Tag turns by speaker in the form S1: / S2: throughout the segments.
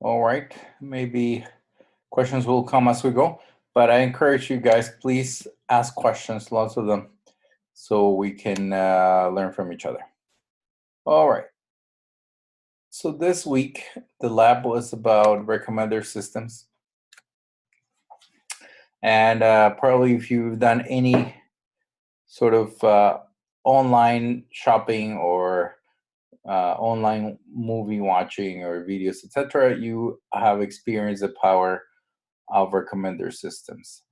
S1: All right, maybe questions will come as we go, but I encourage you guys, please ask questions, lots of them, so we can learn from each other. All right. So this week, the lab was about recommender systems. And probably if you've done any sort of online shopping or online movie watching or videos, etc., you have experienced the power of recommender systems.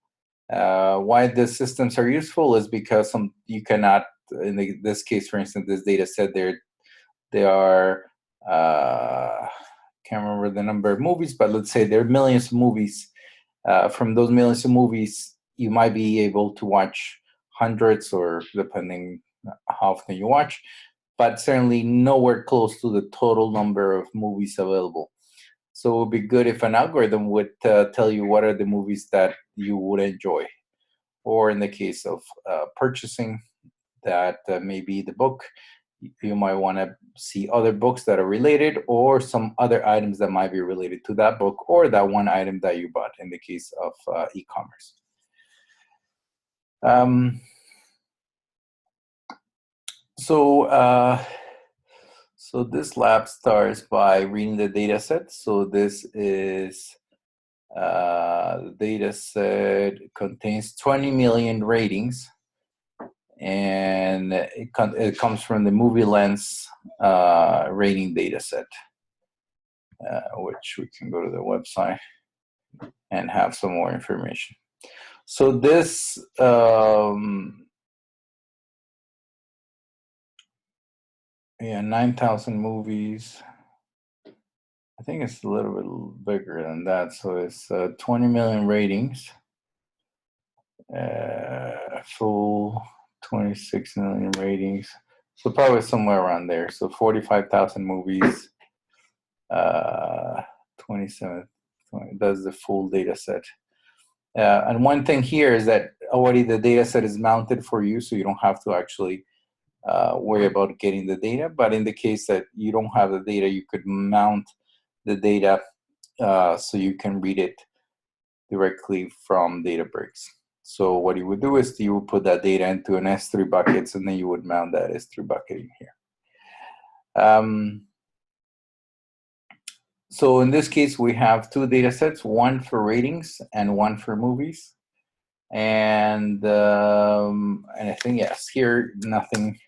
S1: Why the systems are useful is because you cannot, this case, for instance, this data set, they are, can't remember the number of movies, but let's say there are millions of movies. From those millions of movies, you might be able to watch hundreds, or depending how often you watch, but certainly nowhere close to the total number of movies available. So it would be good if an algorithm would tell you what are the movies that you would enjoy. Or in the case of purchasing, that maybe the book, you might want to see other books that are related, or some other items that might be related to that book or that one item that you bought in the case of e-commerce. So this lab starts by reading the data set. So this is the data set contains 20 million ratings, and it comes from the Movie Lens rating data set, which we can go to the website and have some more information. So this 9,000 movies. I think it's a little bit bigger than that. So it's 20 million ratings, full 26 million ratings. So probably somewhere around there. So 45,000 movies, 27, 20, that's the full data set. And one thing here is that already the data set is mounted for you, so you don't have to actually worry about getting the data. But in the case that you don't have the data, you could mount the data so you can read it directly from Databricks. So what you would do is you would put that data into an S3 buckets, and then you would mount that S3 bucket in here. So in this case, we have two data sets, one for ratings and one for movies. And I think, yes, here, nothing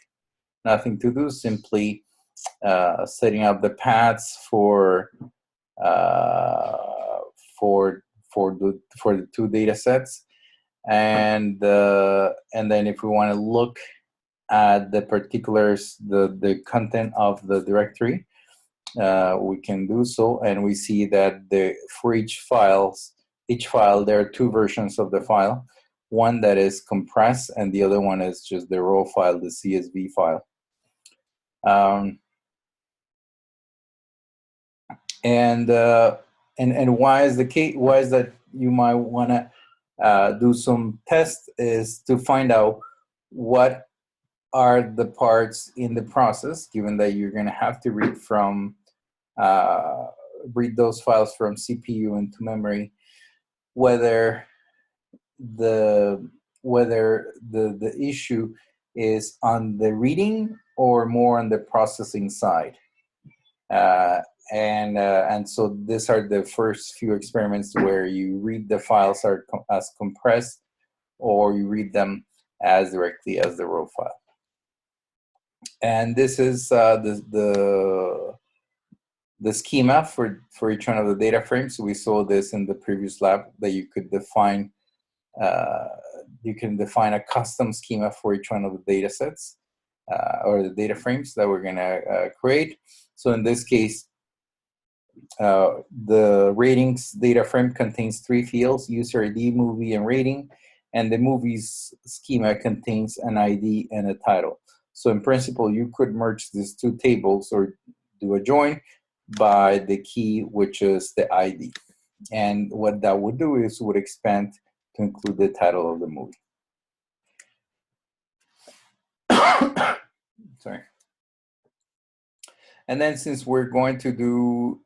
S1: to do, simply setting up the paths for the two data sets, and then if we want to look at the particulars, the content of the directory, we can do so, and we see that for each file there are two versions of the file, one that is compressed and the other one is just the raw file, the CSV file. And why is the case? Why is that you might want to do some tests is to find out what are the parts in the process, given that you're going to have to read those files from CPU into memory, whether the issue is on the reading or more on the processing side. And so these are the first few experiments where you read the files as compressed, or you read them as directly as the raw file. And this is the schema for each one of the data frames. So we saw this in the previous lab, that you could define a custom schema for each one of the data sets or the data frames that we're going to create. So in this case, the ratings data frame contains three fields: user ID, movie, and rating. And the movies schema contains an ID and a title. So in principle, you could merge these two tables or do a join by the key, which is the ID. And what that would do is would expand to include the title of the movie. Sorry. And then since we're going to do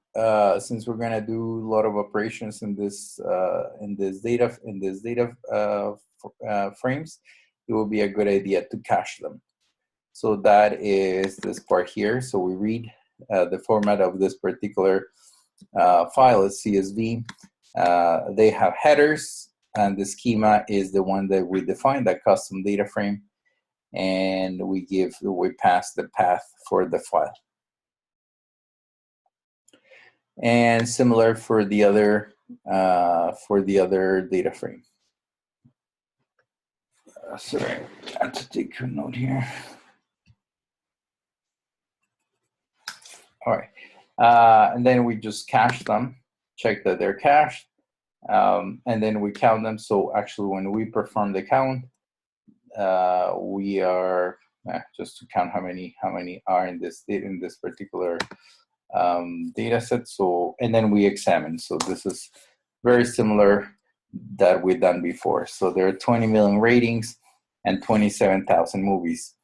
S1: since we're gonna do a lot of operations in this data frames, it will be a good idea to cache them. So that is this part here. So we read the format of this particular file is CSV. They have headers, and the schema is the one that we define, that custom data frame, and we pass the path for the file. And similar for the other data frame. Sorry, I have to take a note here. All right, and then we just cache them, check that they're cached, and then we count them. So actually, when we perform the count, we are just to count how many are in this particular data set. So, and then we examine. So this is very similar that we've done before. So there are 20 million ratings and 27,000 movies.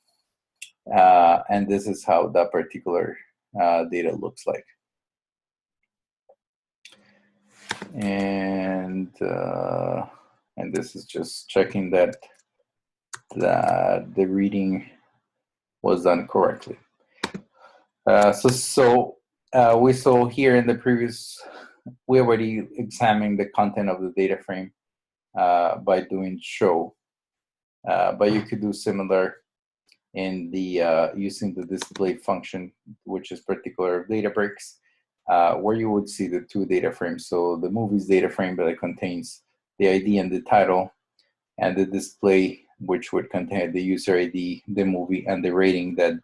S1: And this is how that particular data looks like. And this is just checking that the reading was done correctly. So we saw here in the previous, we already examined the content of the data frame by doing show, but you could do similar in the using the display function, which is particular data bricks, where you would see the two data frames. So the movie's data frame that contains the ID and the title, and the display, which would contain the user ID, the movie, and the rating that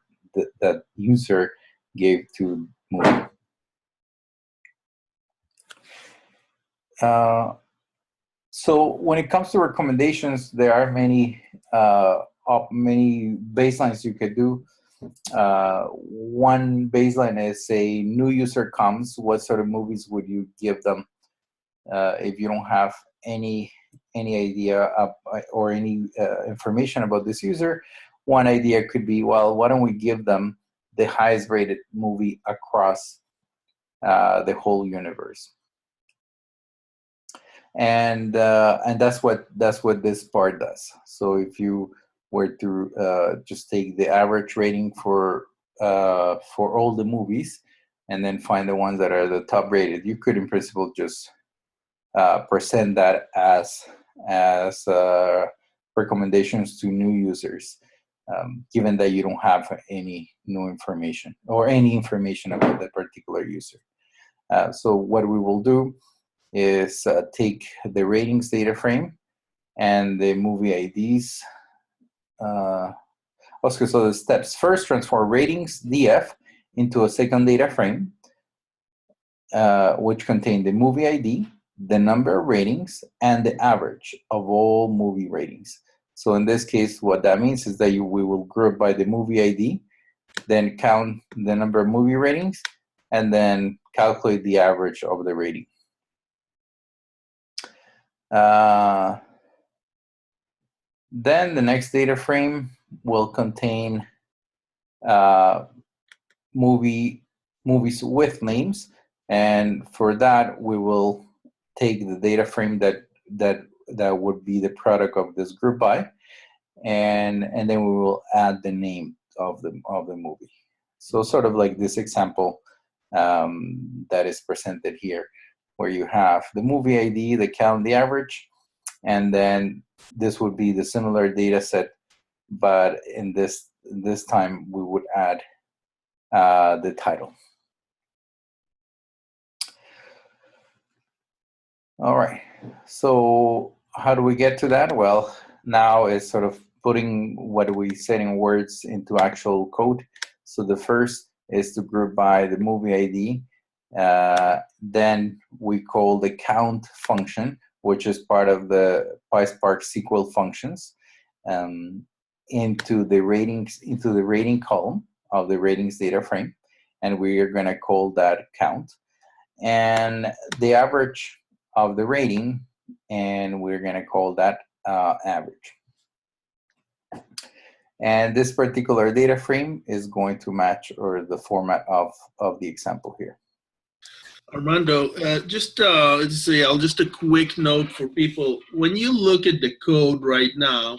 S1: that user gave to movie. So when it comes to recommendations, there are many baselines you could do. One baseline is, say, new user comes, what sort of movies would you give them if you don't have any idea or any information about this user? One idea could be, well, why don't we give them the highest rated movie across the whole universe? And that's what this part does. So if you were to just take the average rating for all the movies and then find the ones that are the top rated, you could in principle just present that as recommendations to new users, given that you don't have any new information or any information about that particular user. So what we will do is take the ratings data frame and the movie IDs. Okay, so the steps: first, transform ratings DF into a second data frame, which contain the movie ID, the number of ratings, and the average of all movie ratings. So in this case, what that means is that we will group by the movie ID, then count the number of movie ratings, and then calculate the average of the rating. Then the next data frame will contain movies with names, and for that we will take the data frame that would be the product of this group by, and then we will add the name of the movie. So sort of like this example that is presented here, where you have the movie ID, the count, the average, and then this would be the similar data set, but in this time we would add the title. All right, so how do we get to that? Well, now it's sort of putting what we said in words into actual code. So the first is to group by the movie ID. Then we call the count function, which is part of the PySpark SQL functions, into the rating column of the ratings data frame, and we are going to call that count, and the average of the rating, and we're going to call that average. And this particular data frame is going to match or the format of the example here.
S2: Armando, just a quick note for people. When you look at the code right now,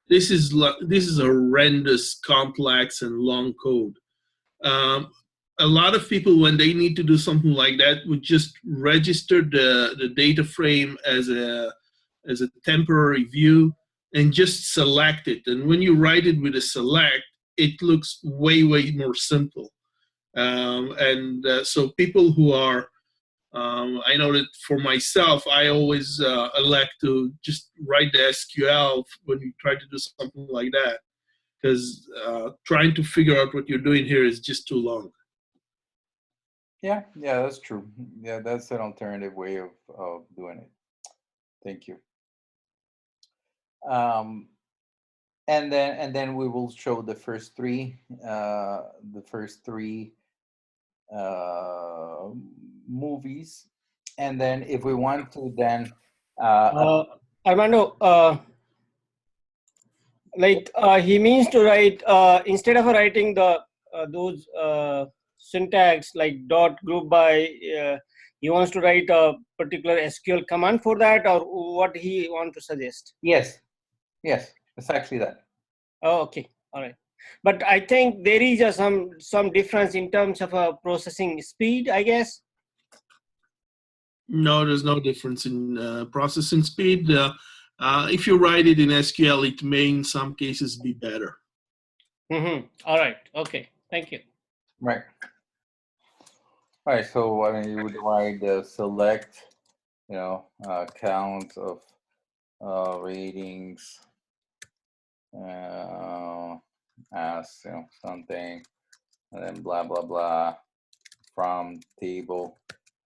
S2: this is horrendous, complex, and long code. Um, a lot of people, when they need to do something like that, would just register the data frame as a temporary view and just select it. And when you write it with a select, it looks way, way more simple. So people who are I know that for myself, I always elect to just write the SQL when you try to do something like that, because trying to figure out what you're doing here is just too long.
S1: Yeah, yeah, that's true. Yeah, that's an alternative way of doing it. Thank you. Um, and then we will show the first three uh, movies, and then if we want to, then
S3: Armando, he means to write instead of writing the those syntax like dot group by. He wants to write a particular SQL command for that, or what he want to suggest?
S1: yes, it's actually that.
S3: Oh, okay, all right. But I think there is some difference in terms of processing speed, I guess.
S2: No, there's no difference in processing speed. If you write it in SQL, it may in some cases be better.
S3: All right. Okay. Thank you.
S1: Right. All right. So I mean, you would write the select, count of ratings as something, and then blah blah blah from table,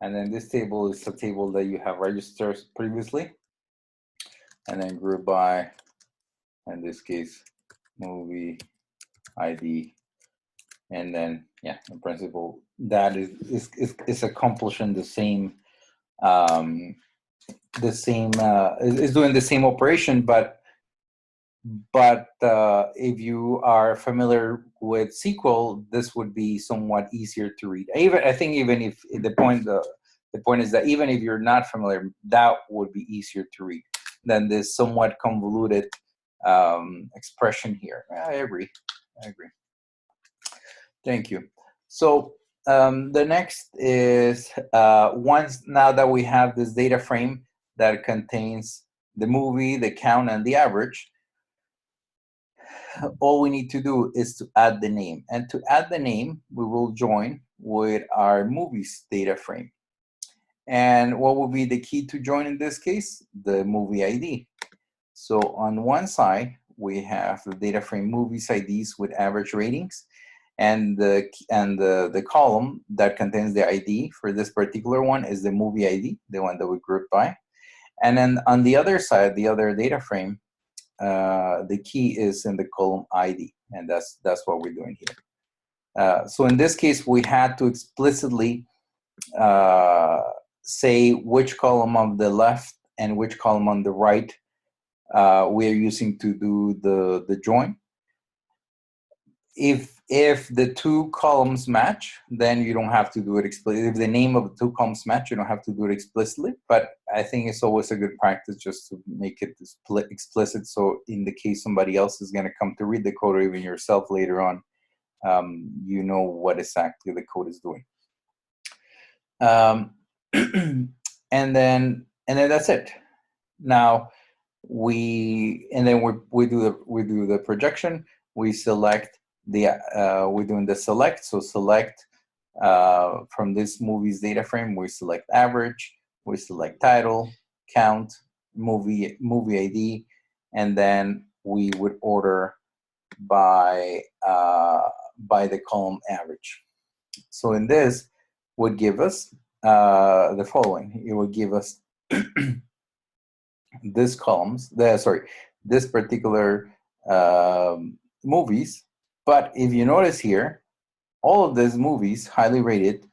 S1: and then this table is a table that you have registered previously, and then group by, in this case, movie ID, and then in principle that is accomplishing the same is doing the same operation, but if you are familiar with SQL, this would be somewhat easier to read. I think even if the point is that even if you're not familiar, that would be easier to read than this somewhat convoluted expression here. I agree. Thank you. So the next is once now that we have this data frame that contains the movie, the count, and the average, all we need to do is to add the name. And to add the name, we will join with our movies data frame. And what will be the key to join in this case? The movie ID. So on one side, we have the data frame movies IDs with average ratings, and the column that contains the ID for this particular one is the movie ID, the one that we grouped by. And then on the other side, the other data frame, the key is in the column ID, and that's what we're doing here. So in this case, we had to explicitly say which column on the left and which column on the right we are using to do the join. If the two columns match, then you don't have to do it explicitly. If the name of the two columns match, you don't have to do it explicitly. But I think it's always a good practice just to make it explicit. So in the case somebody else is going to come to read the code, or even yourself later on, you know what exactly the code is doing. And then that's it. Now we do the projection. We select we're doing the select. So select from this movie's data frame. We select average. We select title, count, movie ID, and then we would order by the column average. So in this would give us the following. It would give us this particular movies. But if you notice here, all of these movies, highly rated,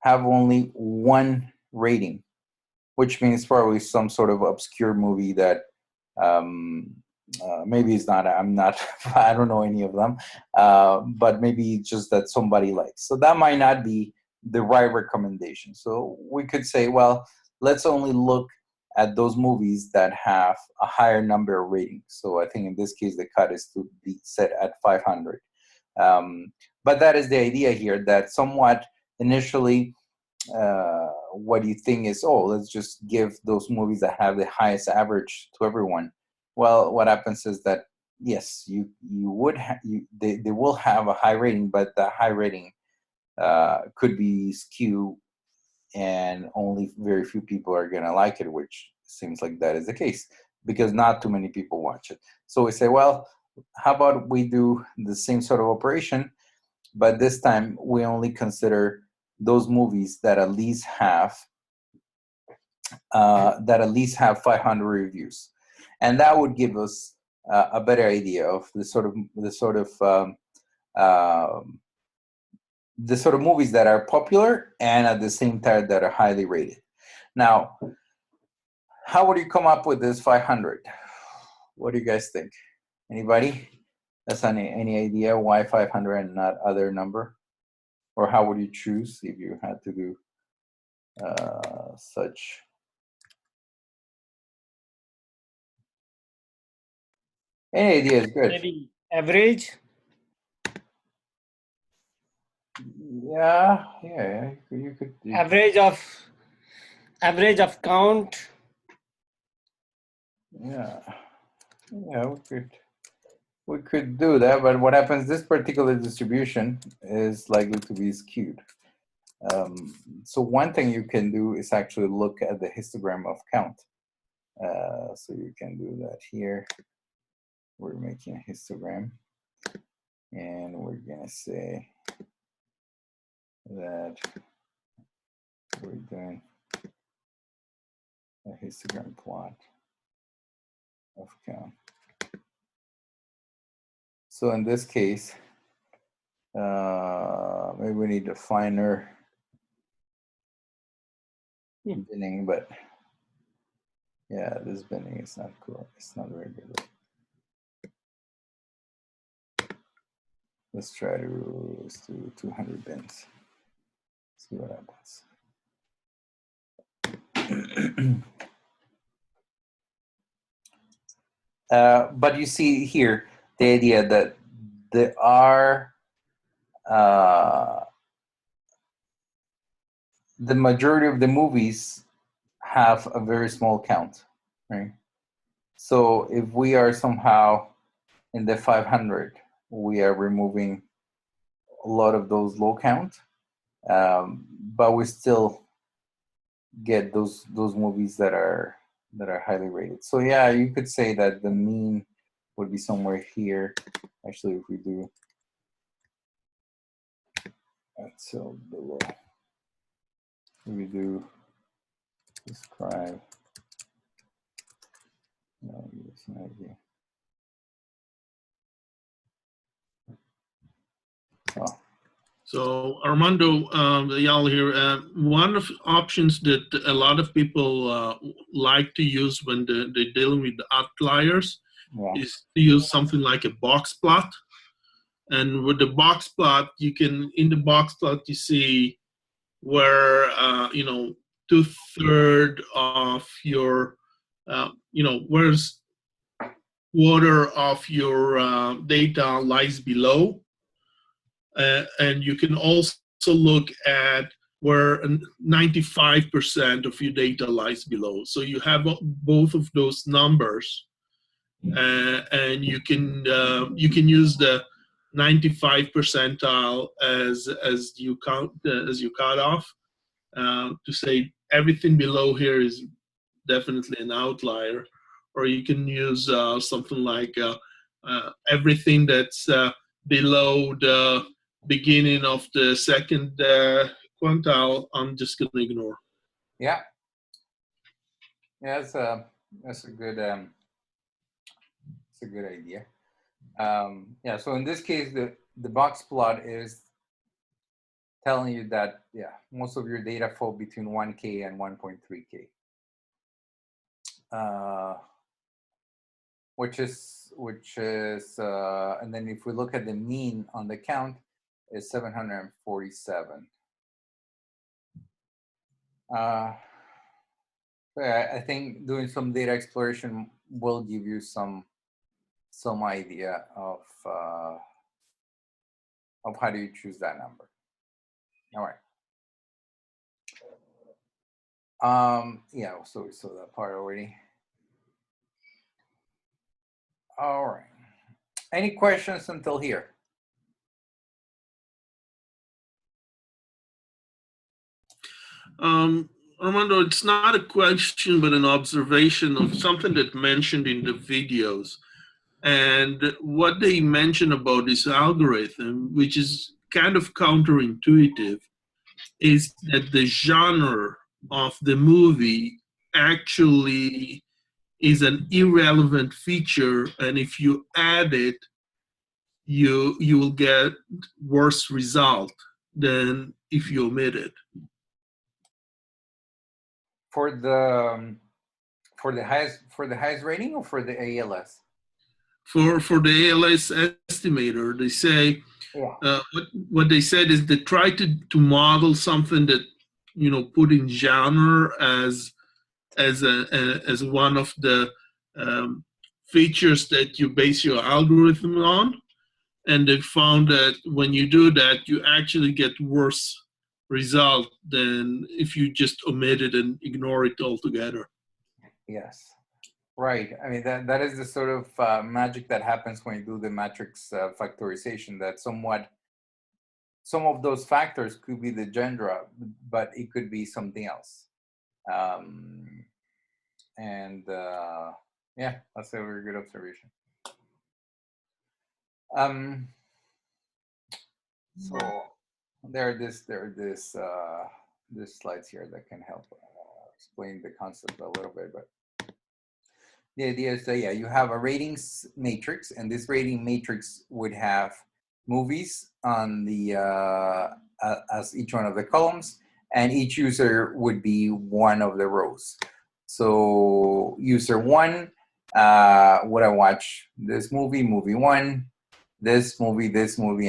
S1: have only one rating, which means probably some sort of obscure movie that maybe it's not. I don't know any of them, but maybe just that somebody likes. So that might not be the right recommendation. So we could say, well, let's only look at those movies that have a higher number of ratings. So I think in this case, the cut is to be set at 500. But that is the idea here, that somewhat initially, what you think is, oh, let's just give those movies that have the highest average to everyone. Well, what happens is that, yes, you would they will have a high rating, but the high rating could be skewed, and only very few people are going to like it, which seems like that is the case because not too many people watch it. So we say, well, how about we do the same sort of operation, but this time we only consider those movies that at least have 500 reviews, and that would give us a better idea of the sort of movies that are popular and at the same time that are highly rated. Now, how would you come up with this 500? What do you guys think? Anybody? That's any idea why 500 and not other number? Or how would you choose if you had to do such? Any idea is good.
S3: Maybe average.
S1: Yeah, you could.
S3: Average of count.
S1: Yeah, we could do that, but what happens, this particular distribution is likely to be skewed. So one thing you can do is actually look at the histogram of count. So you can do that here. We're making a histogram, and we're gonna say that we're doing a histogram plot of count. So in this case, maybe we need a finer binning, but yeah, this binning is not cool. It's not very good. Let's try to do 200 bins. See what happens. But you see here the idea that there are the majority of the movies have a very small count, right? So if we are somehow in the 500, we are removing a lot of those low count, but we still get those movies that are highly rated. So yeah, you could say that the mean would be somewhere here. Actually, if we do until below, we do describe. No, it's an idea. Oh.
S2: So Armando, y'all here. One of the options that a lot of people like to use when they're dealing with the outliers is to use something like a box plot. And with the box plot, you can, in the box plot, you see where, 2/3 of your, where's quarter of your data lies below. And you can also look at where 95% of your data lies below. So you have both of those numbers, and you can use the 95 percentile as you cut off to say everything below here is definitely an outlier, or you can use something like everything that's below the beginning of the second quantile, I'm just going to ignore.
S1: Yeah, that's a good idea. Yeah, so in this case, the box plot is telling you that most of your data fall between 1K and 1.3K, which is and then if we look at the mean on the count, is 747. I think doing some data exploration will give you some idea of how do you choose that number. All right. Yeah, so we saw that part already. All right. Any questions until here?
S2: Armando, it's not a question, but an observation of something that mentioned in the videos. And what they mention about this algorithm, which is kind of counterintuitive, is that the genre of the movie actually is an irrelevant feature, and if you add it, you will get worse result than if you omit it.
S1: For the highest rating or for the ALS?
S2: For the ALS estimator, they say,
S1: yeah.
S2: What they said is they try to model something that, you know, put in genre as one of the features that you base your algorithm on, and they found that when you do that, you actually get worse result than if you just omit it and ignore it altogether.
S1: Yes. Right. I mean, that is the sort of magic that happens when you do the matrix factorization, that some of those factors could be the genre, but it could be something else. Yeah, that's a very good observation. So there are this slides here that can help explain the concept a little bit, but the idea is that, yeah, you have a ratings matrix, and this rating matrix would have movies on the as each one of the columns, and each user would be one of the rows. So user one would I watch this movie, movie one, this movie, and this movie,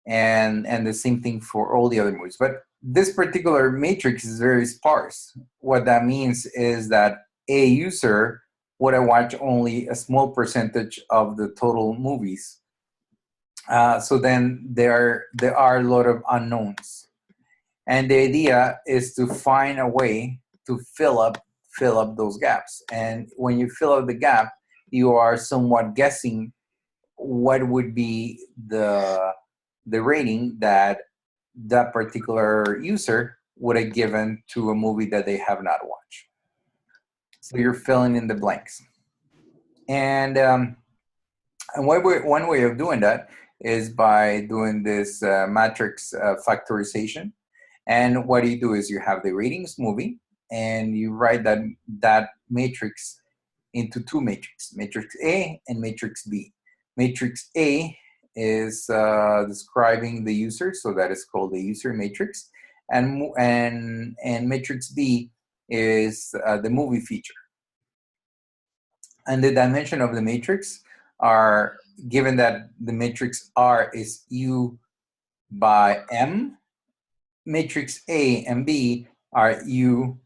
S1: and the same thing for all the other movies. But this particular matrix is very sparse. What that means is that a user would watch only a small percentage of the total movies. So then there are a lot of unknowns, and the idea is to find a way to fill up those gaps. And when you fill up the gap, you are somewhat guessing what would be the rating that that particular user would have given to a movie that they have not watched. So you're filling in the blanks. And one way of doing that is by doing this matrix factorization. And what you do is you have the ratings movie, and you write that matrix into two matrices, matrix A and matrix B. Matrix A is describing the user, so that is called the user matrix, and matrix B is the movie feature. And the dimension of the matrix are, given that the matrix R is U by M, matrix A and B are U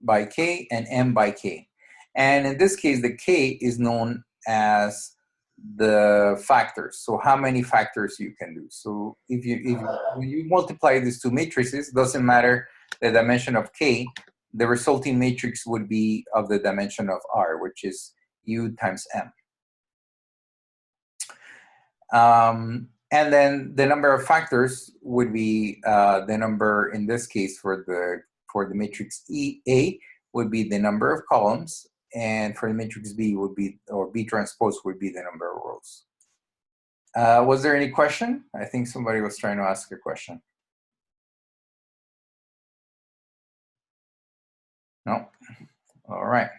S1: by K and M by K. And in this case, the K is known as the factors. So how many factors you can do. So when you multiply these two matrices, doesn't matter the dimension of K, the resulting matrix would be of the dimension of R, which is U times M. And then the number of factors would be the number, in this case for the matrix A would be the number of columns, and for the matrix B would be, or B transpose would be the number of rows. Was there any question? I think somebody was trying to ask a question. No? All right.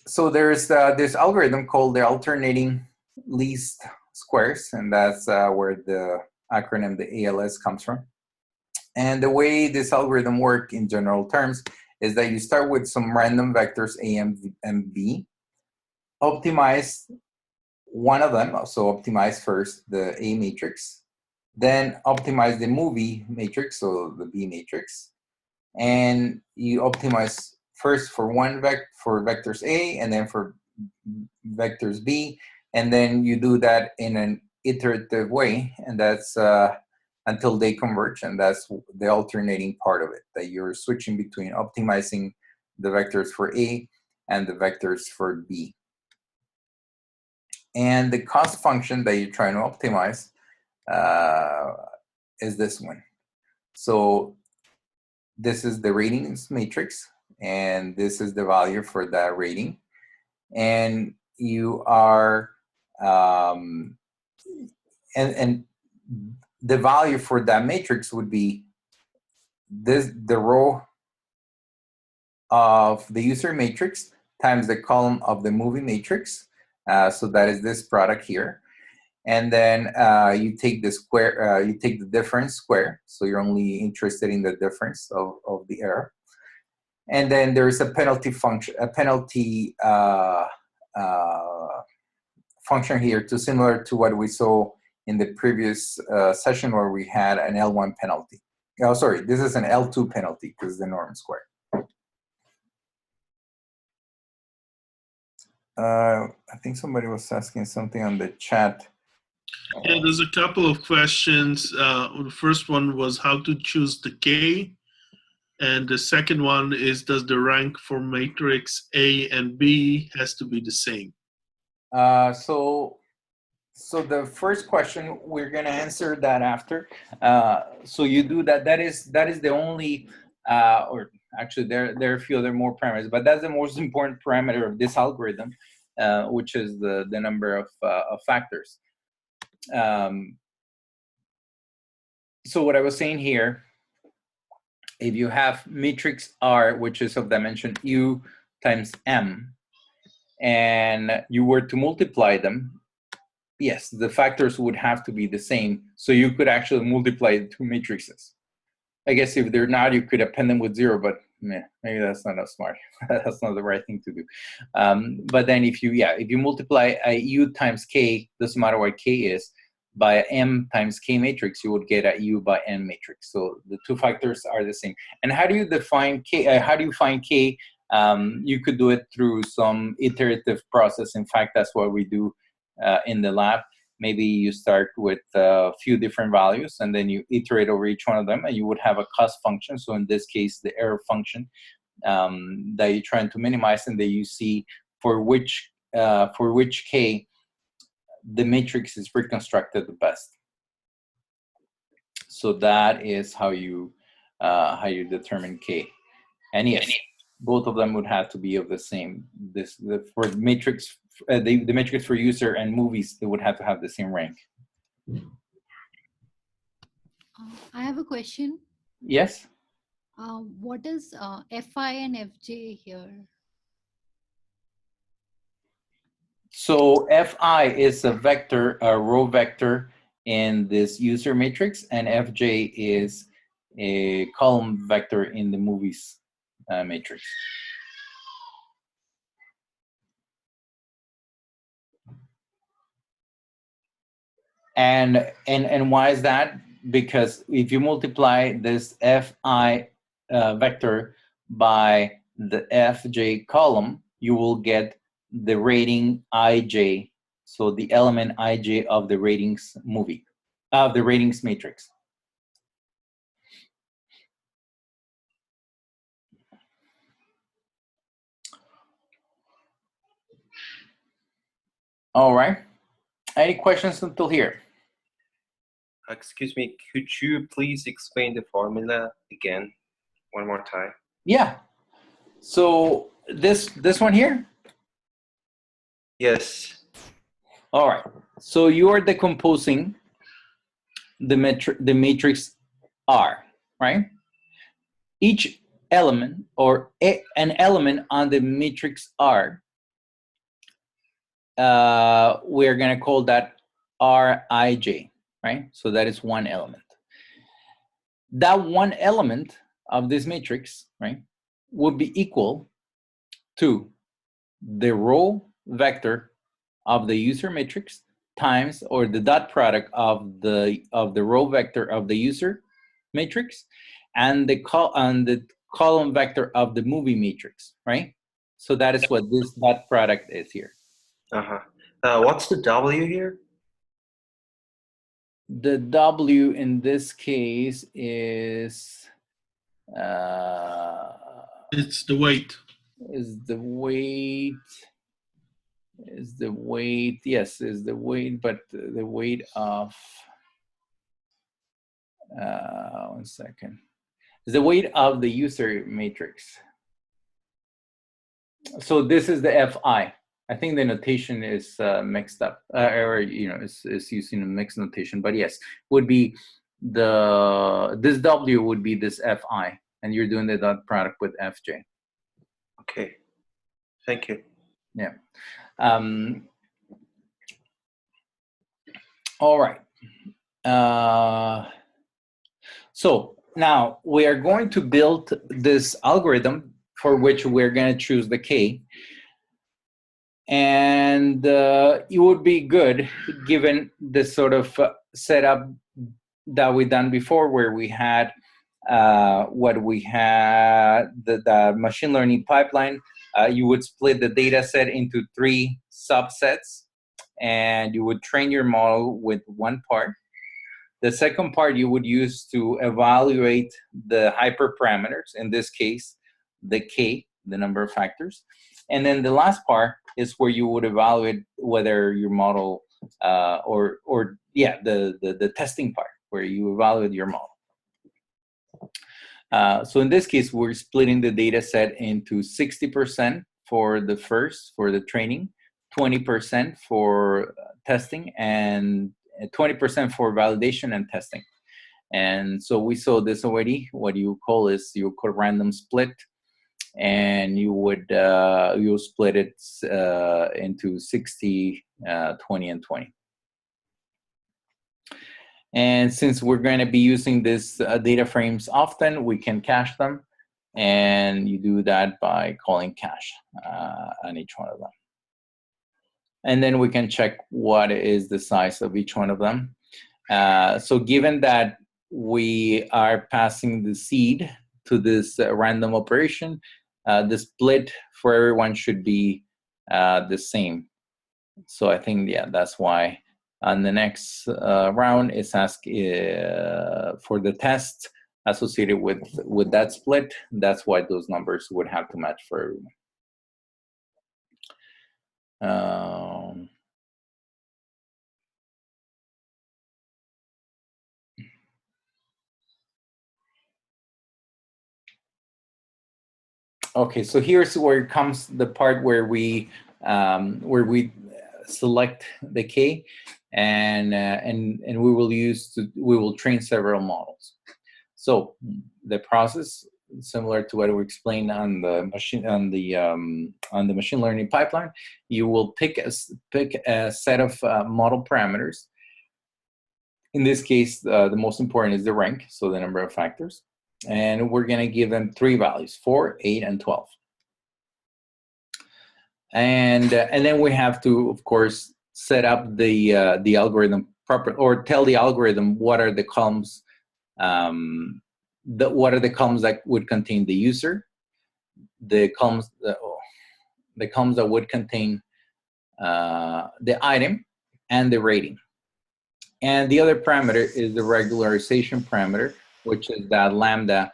S1: So there's this algorithm called the alternating least squares, and that's where the acronym, the ALS, comes from. And the way this algorithm works in general terms is that you start with some random vectors A and B, optimize one of them, so optimize first the A matrix, then optimize the movie matrix, so the B matrix, and you optimize first for for vectors A, and then for vectors B, and then you do that in an iterative way, and that's until they converge, and that's the alternating part of it, that you're switching between optimizing the vectors for A and the vectors for B. And the cost function that you're trying to optimize is this one. So this is the ratings matrix, and this is the value for that rating. And you are, and the value for that matrix would be the row of the user matrix times the column of the movie matrix. So that is this product here. And then you take the square, you take the difference square. So you're only interested in the difference of the error. And then there's a penalty function, function here, too, similar to what we saw in the previous session where we had an L1 penalty. Oh, sorry, this is an L2 penalty because it's the norm square. I think somebody was asking something on the chat.
S2: Yeah, there's a couple of questions. The first one was how to choose the K. And the second one is, does the rank for matrix A and B has to be the same?
S1: So the first question, we're going to answer that after. So you do that. That is the only, or actually there are a few other more parameters, but that's the most important parameter of this algorithm, which is the number of factors. So what I was saying here, if you have matrix R, which is of dimension U times M, and you were to multiply them, yes, the factors would have to be the same. So you could actually multiply the two matrices. I guess if they're not, you could append them with 0, but maybe that's not as smart. That's not the right thing to do. But then if you multiply a U times K, doesn't matter what K is, by M times K matrix, you would get a U by N matrix. So the two factors are the same. And how do you define K? How do you find K? You could do it through some iterative process. In fact, that's what we do in the lab. Maybe you start with a few different values, and then you iterate over each one of them, and you would have a cost function. So in this case, the error function that you're trying to minimize, and that you see for which K the matrix is reconstructed the best. So that is how you determine K. And yes, both of them would have to be of the same. For matrix, the matrix for user and movies, they would have to have the same rank.
S4: I have a question.
S1: Yes.
S4: What is Fi and Fj here?
S1: So Fi is a vector, a row vector in this user matrix, and Fj is a column vector in the movies matrix. And why is that? Because if you multiply this Fi vector by the Fj column, you will get the rating Ij, so the element Ij of the ratings of the ratings matrix. All right. Any questions until here?
S5: Excuse me, could you please explain the formula again one more time?
S1: Yeah. So this one here?
S5: Yes.
S1: All right. So you are decomposing the matrix R, right? Each element, or an element on the matrix R, we're going to call that Rij, right? So that is one element. That one element of this matrix, right, would be equal to the row vector of the user matrix times, or the dot product of the row vector of the user matrix and the column vector of the movie matrix, right? So that is what this dot product is here.
S5: What's the W here?
S1: The W in this case is
S2: It's the weight.
S1: Is the weight, yes, is the weight, but the weight of, 1 second, is the weight of the user matrix. So this is the FI. I think the notation is mixed up, or is using a mixed notation. But yes, would be this W would be this FI, and you're doing the dot product with FJ.
S5: Okay, thank you.
S1: Yeah. All right. So now we are going to build this algorithm for which we're going to choose the K. And it would be good, given the sort of setup that we done before, where we had the machine learning pipeline. You would split the data set into 3 subsets, and you would train your model with one part. The second part you would use to evaluate the hyperparameters, in this case, the K, the number of factors. And then the last part is where you would evaluate whether your model, the testing part, where you evaluate your model. So in this case, we're splitting the data set into 60% for the training, 20% for testing, and 20% for validation and testing. And so we saw this already. What you call random split, and you would you'll split it into 60, 20, and 20. And since we're going to be using this data frames often, we can cache them, and you do that by calling cache on each one of them. And then we can check what is the size of each one of them. So given that we are passing the seed to this random operation, the split for everyone should be the same. So I think, yeah, that's why on the next round is asked for the test associated with that split. That's why those numbers would have to match for everyone. Okay, so here's where it comes the part where we select the K, and we will train several models. So the process, similar to what we explained on the machine learning pipeline, you will pick a set of model parameters. In this case, the most important is the rank, so the number of factors. And we're going to give them 3 values, 4, 8, and 12. And then we have to, of course, set up the algorithm proper, or tell the algorithm what are the columns, what are the columns that would contain the user, the columns that would contain the item, and the rating. And the other parameter is the regularization parameter, which is that lambda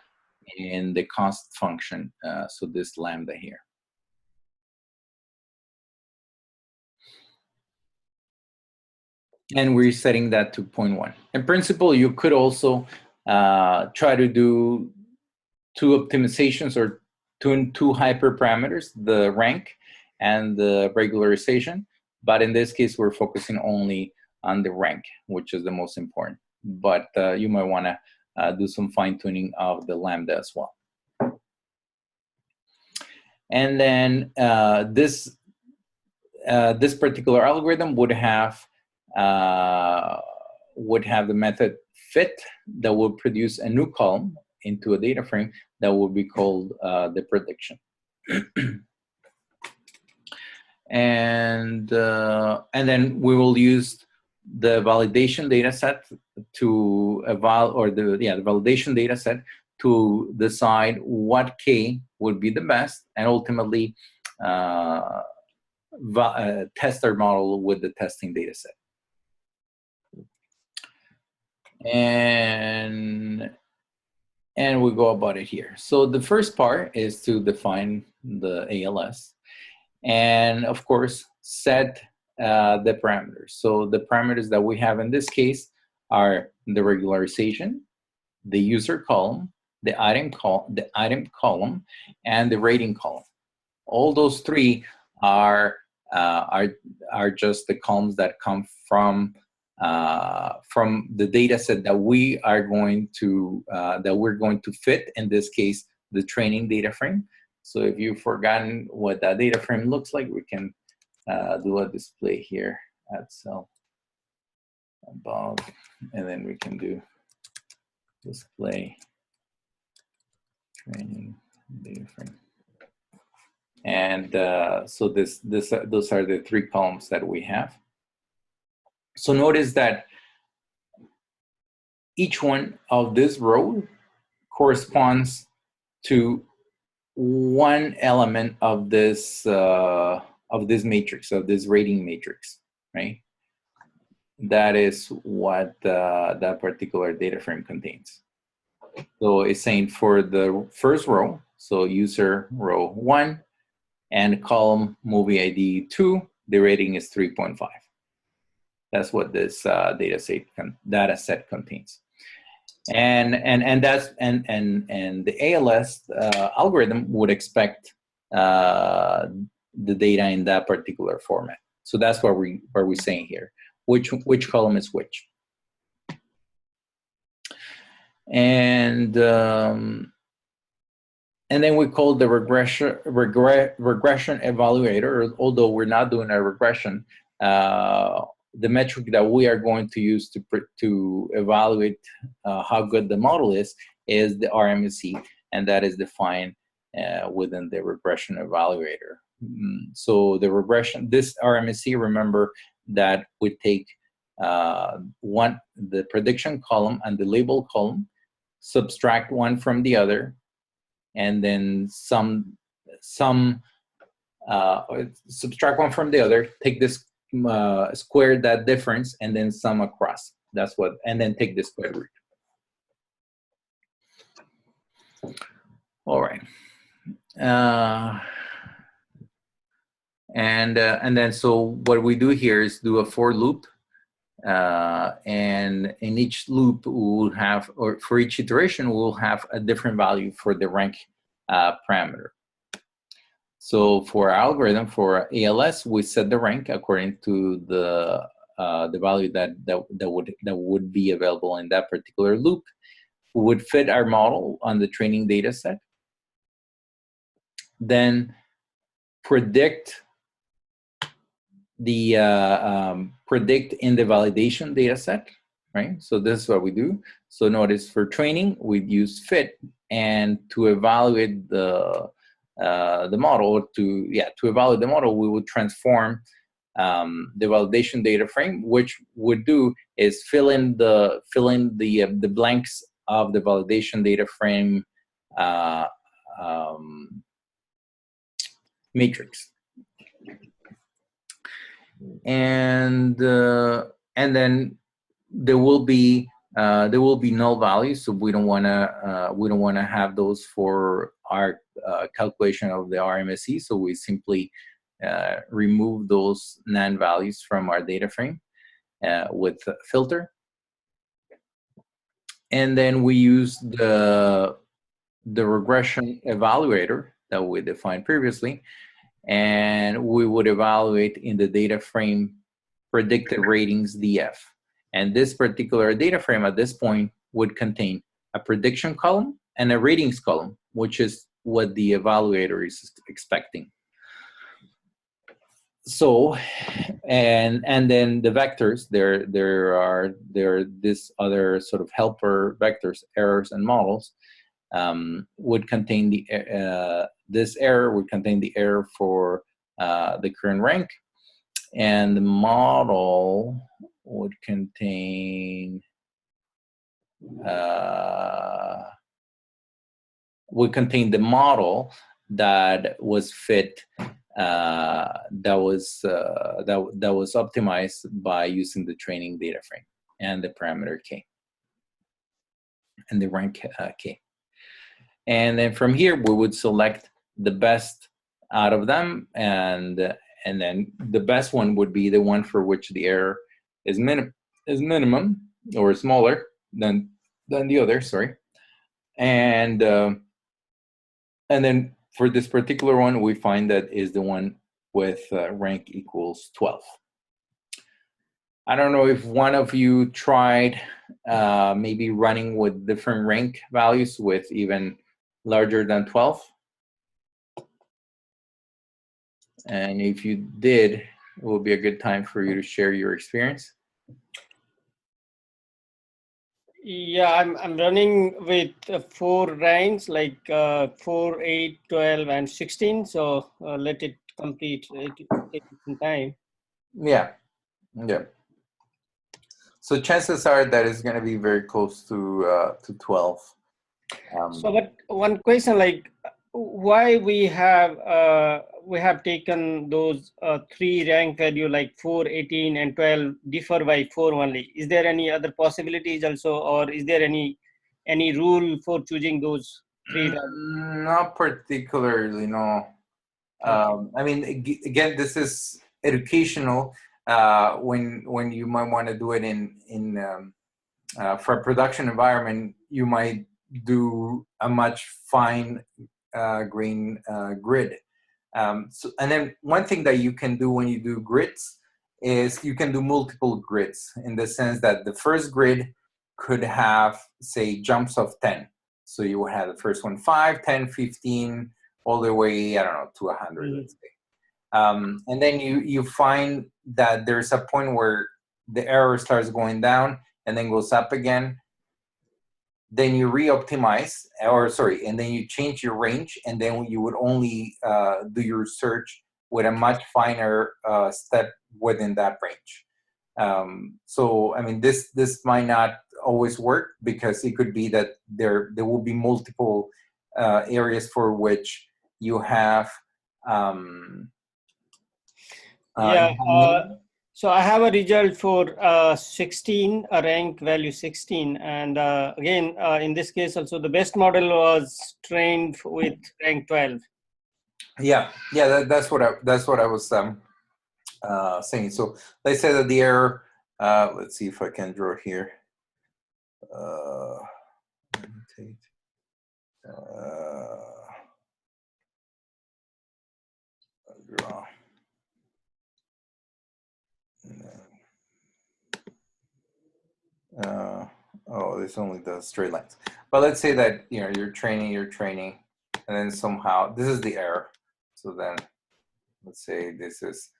S1: in the cost function. So this lambda here. And we're setting that to 0.1. In principle, you could also try to do 2 optimizations or tune 2 hyperparameters, the rank and the regularization. But in this case, we're focusing only on the rank, which is the most important. But you might want to do some fine tuning of the lambda as well. And then this particular algorithm would have the method fit that will produce a new column into a data frame that will be called the prediction. And then we will use the validation data set to the validation data set to decide what K would be the best, and ultimately test our model with the testing data set. And we go about it here. So the first part is to define the ALS, and of course set the parameters. So the parameters that we have in this case are the regularization, the user column, the item column, and the rating column. All those three are just the columns that come from the data set that we are going to we're going to fit, in this case, the training data frame. So if you've forgotten what that data frame looks like, we can do a display here at cell above, and then we can do display training data frame. And so those are the three columns that we have. So notice that each one of this row corresponds to one element of this matrix, of this rating matrix, right? That is what that particular data frame contains. So it's saying for the first row, so user row 1 and column movie ID 2, the rating is 3.5. That's what this data set contains. And the ALS algorithm would expect the data in that particular format. So that's what we're saying here. Which column is which? And then we call the regression evaluator. Although we're not doing a regression, the metric that we are going to use to evaluate how good the model is the RMSE, and that is defined within the regression evaluator. So this RMSE, remember that we take the prediction column and the label column, subtract one from the other, and then subtract one from the other, take this square that difference, and then sum across. That's what, and then take the square root. All right. And then so what we do here is do a for loop, and in each loop we will have, or for each iteration we will have a different value for the rank parameter. So for our algorithm, for ALS, we set the rank according to the value that would be available in that particular loop. We would fit our model on the training data set, then predict predict in the validation data set, right? So this is what we do. So notice for training, we'd use fit, and to evaluate the model, to evaluate the model, we would transform the validation data frame, which would do is fill in the blanks of the validation data frame matrix. And then there will be null values, so we don't want to have those for our calculation of the RMSE. So we simply remove those NaN values from our data frame with a filter, and then we use the regression evaluator that we defined previously, and we would evaluate in the data frame predicted ratings DF. And this particular data frame at this point would contain a prediction column and a ratings column, which is what the evaluator is expecting. So, and then the vectors, there are this other sort of helper vectors, errors and models, would contain this error would contain the error for the current rank, and the model would contain the model that was fit, that was optimized by using the training data frame and the parameter k and the rank k. And then from here we would select the best out of them, and then the best one would be the one for which the error is minimum or smaller than the other. Sorry, and then for this particular one, we find that is the one with rank equals 12. I don't know if one of you tried maybe running with different rank values with even larger than 12. And if you did, it will be a good time for you to share your experience.
S3: Yeah, I'm running with 4 ranks, like 4, 8, 12, and 16. So let it complete. It take some time.
S1: Yeah, yeah. So chances are that it's going to be very close to 12.
S3: So, but one question, like, why we have taken those 3 rank value like 4, 18, and 12 differ by 4 only? Is there any other possibilities also, or is there any rule for choosing those 3 values?
S1: Not particularly, no.
S3: Okay.
S1: I mean, again, this is educational. When you might want to do it in for a production environment, you might do a much fine grain grid. So, and then one thing that you can do when you do grids is you can do multiple grids, in the sense that the first grid could have, say, jumps of 10. So you would have the first one 5, 10, 15, all the way, I don't know, to 100, let's say. And then you find that there's a point where the error starts going down and then goes up again. Then you re-optimize, and then you change your range, and then you would only do your search with a much finer step within that range. So, I mean, this might not always work, because it could be that there will be multiple areas for which you have
S3: So I have a result for 16, a rank value 16, and again, in this case also the best model was trained with rank 12.
S1: Yeah, that's what I was saying. So let's say that the error. Let's see if I can draw here. Draw. Oh, this only does straight lines. But let's say that you're training, and then somehow this is the error. So then let's say this is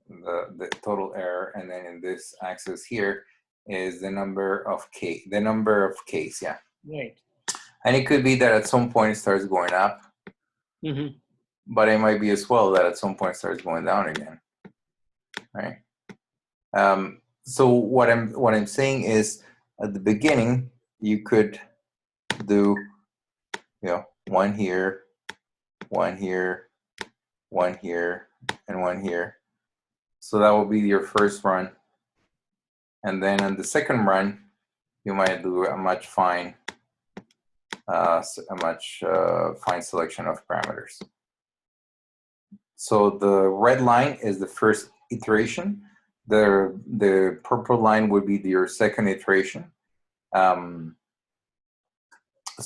S1: the total error, and then in this axis here is the number of Ks. Yeah.
S3: Right.
S1: And it could be that at some point it starts going up, but it might be as well that at some point it starts going down again. Right. So what I'm saying is, at the beginning you could do one here, one here, one here, and one here. So that will be your first run, and then on the second run you might do a much fine selection of parameters. So the red line is the first iteration. The purple line would be your second iteration. So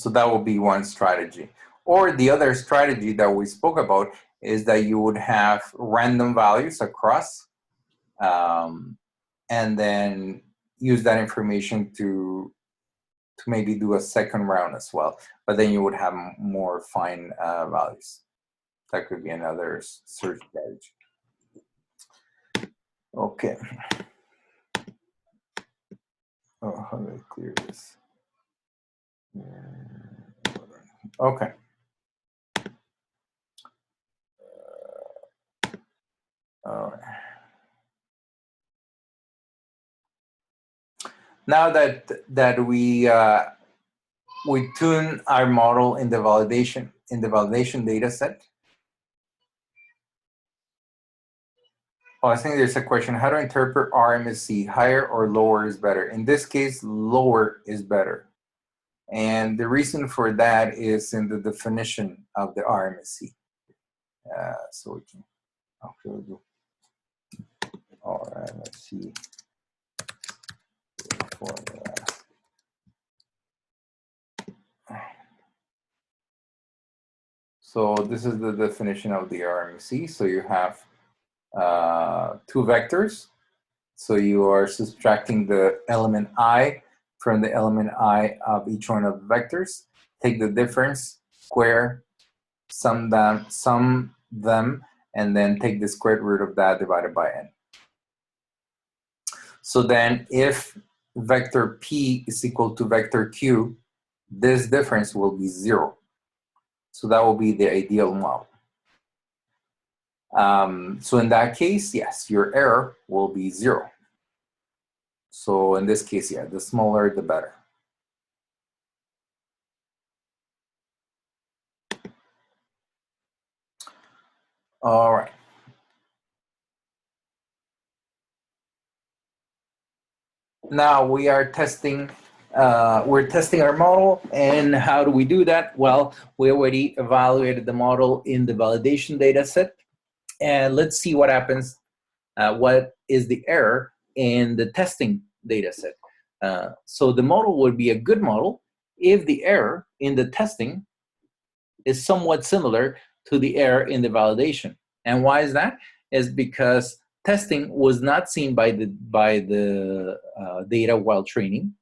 S1: that will be one strategy. Or the other strategy that we spoke about is that you would have random values across, and then use that information to maybe do a second round as well. But then you would have more fine values. That could be another search strategy. Okay. Oh, how do I clear this? Okay. All right. now that we tune our model in the validation data set. Oh, I think there's a question, how to interpret RMSE, higher or lower is better? In this case, lower is better. And the reason for that is in the definition of the RMSE. So we can, okay, we'll do RMSE formula. So this is the definition of the RMSE. So you have two vectors. So you are subtracting the element I from the element I of each one of the vectors. Take the difference, square, sum them, and then take the square root of that divided by n. So then if vector P is equal to vector Q, this difference will be 0. So that will be the ideal model. So in that case, yes, your error will be 0. So in this case, yeah, the smaller, the better. All right. Now we are testing, we're testing our model, and how do we do that? Well, we already evaluated the model in the validation data set, and let's see what happens, what is the error in the testing data set. So the model would be a good model if the error in the testing is somewhat similar to the error in the validation. And why is that? Is because testing was not seen by the data while training.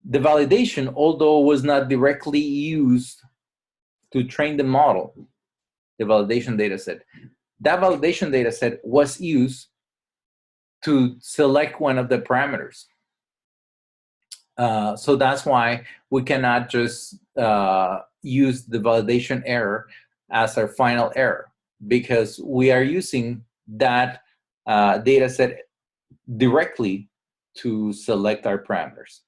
S1: The validation, although was not directly used to train the model, the validation data set, that validation data set was used to select one of the parameters. So that's why we cannot just use the validation error as our final error, because we are using that data set directly to select our parameters.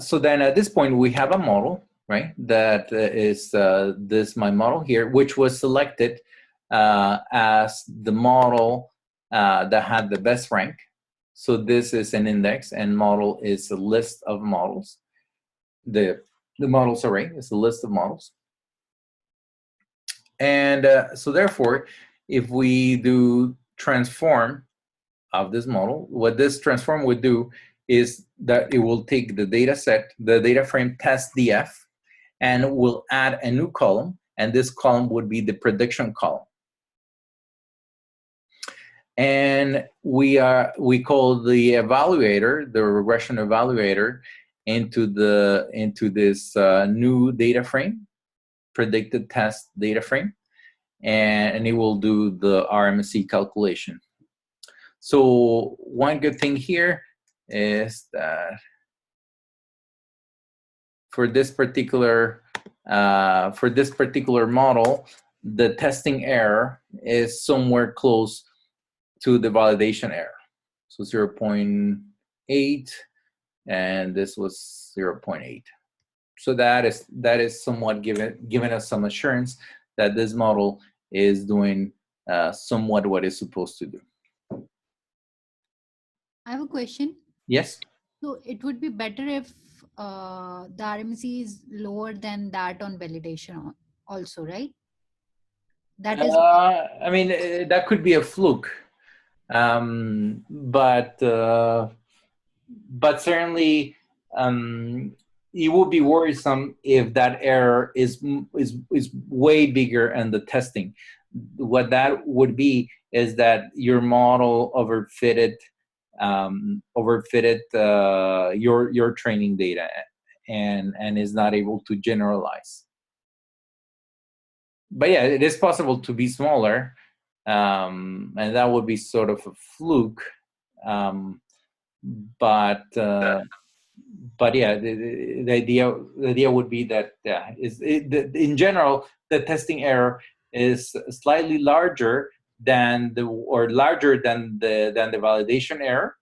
S1: So then at this point, we have a model, right? That is my model here, which was selected as the model that had the best rank. So this is an index, and model is a list of models. The models array is a list of models. And so therefore, if we do transform of this model, what this transform would do is that it will take the data set, the data frame test df, and will add a new column, and this column would be the prediction column. And we call the evaluator, the regression evaluator, into this new data frame, predicted test data frame, and it will do the RMSE calculation. So one good thing here is that for this particular model, the testing error is somewhere close to the validation error. So 0.8, and this was 0.8. So that is somewhat giving us some assurance that this model is doing somewhat what it's supposed to do.
S4: I have a question.
S1: Yes.
S4: So it would be better if the RMC is lower than that on validation also, right? That is.
S1: I mean, that could be a fluke, but certainly it would be worrisome if that error is way bigger in the testing. What that would be is that your model overfitted your training data and is not able to generalize. But yeah, it is possible to be smaller, and that would be sort of a fluke. But yeah, the idea would be that in general, the testing error is slightly larger than or larger than the validation error.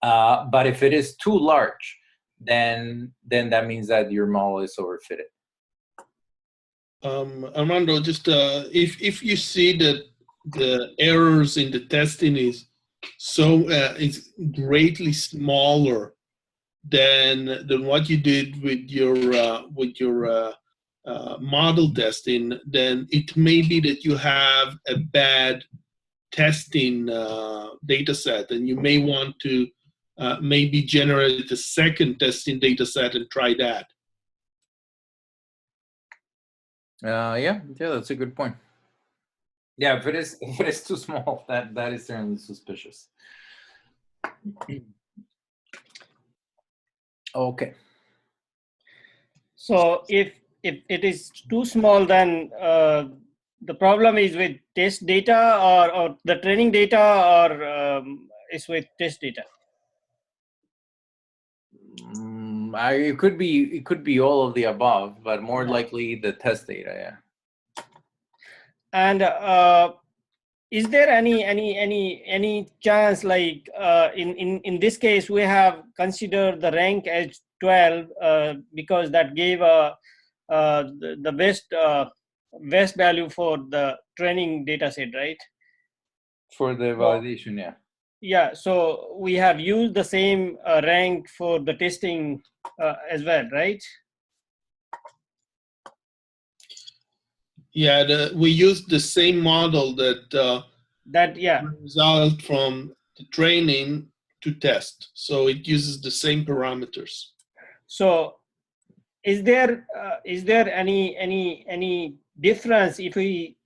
S1: But if it is too large, then that means that your model is overfitted.
S2: Armando, just if you see that the errors in the testing is it's greatly smaller than what you did with your model testing, then it may be that you have a bad testing data set, and you may want to maybe generate a second testing data set and try that.
S1: Yeah, that's a good point. Yeah, if it is too small, that is certainly suspicious. Okay.
S3: So if it is too small, then the problem is with test data or the training data, or is with test data?
S1: It could be all of the above, but more likely the test data. Yeah.
S3: And is there any chance, like in this case, we have considered the rank as 12 because that gave the best value for the training data set, right?
S1: For the validation, yeah.
S3: Yeah, so we have used the same rank for the testing as well, right?
S2: Yeah, we used the same model that result from the training to test. So it uses the same parameters.
S3: So is there any difference if we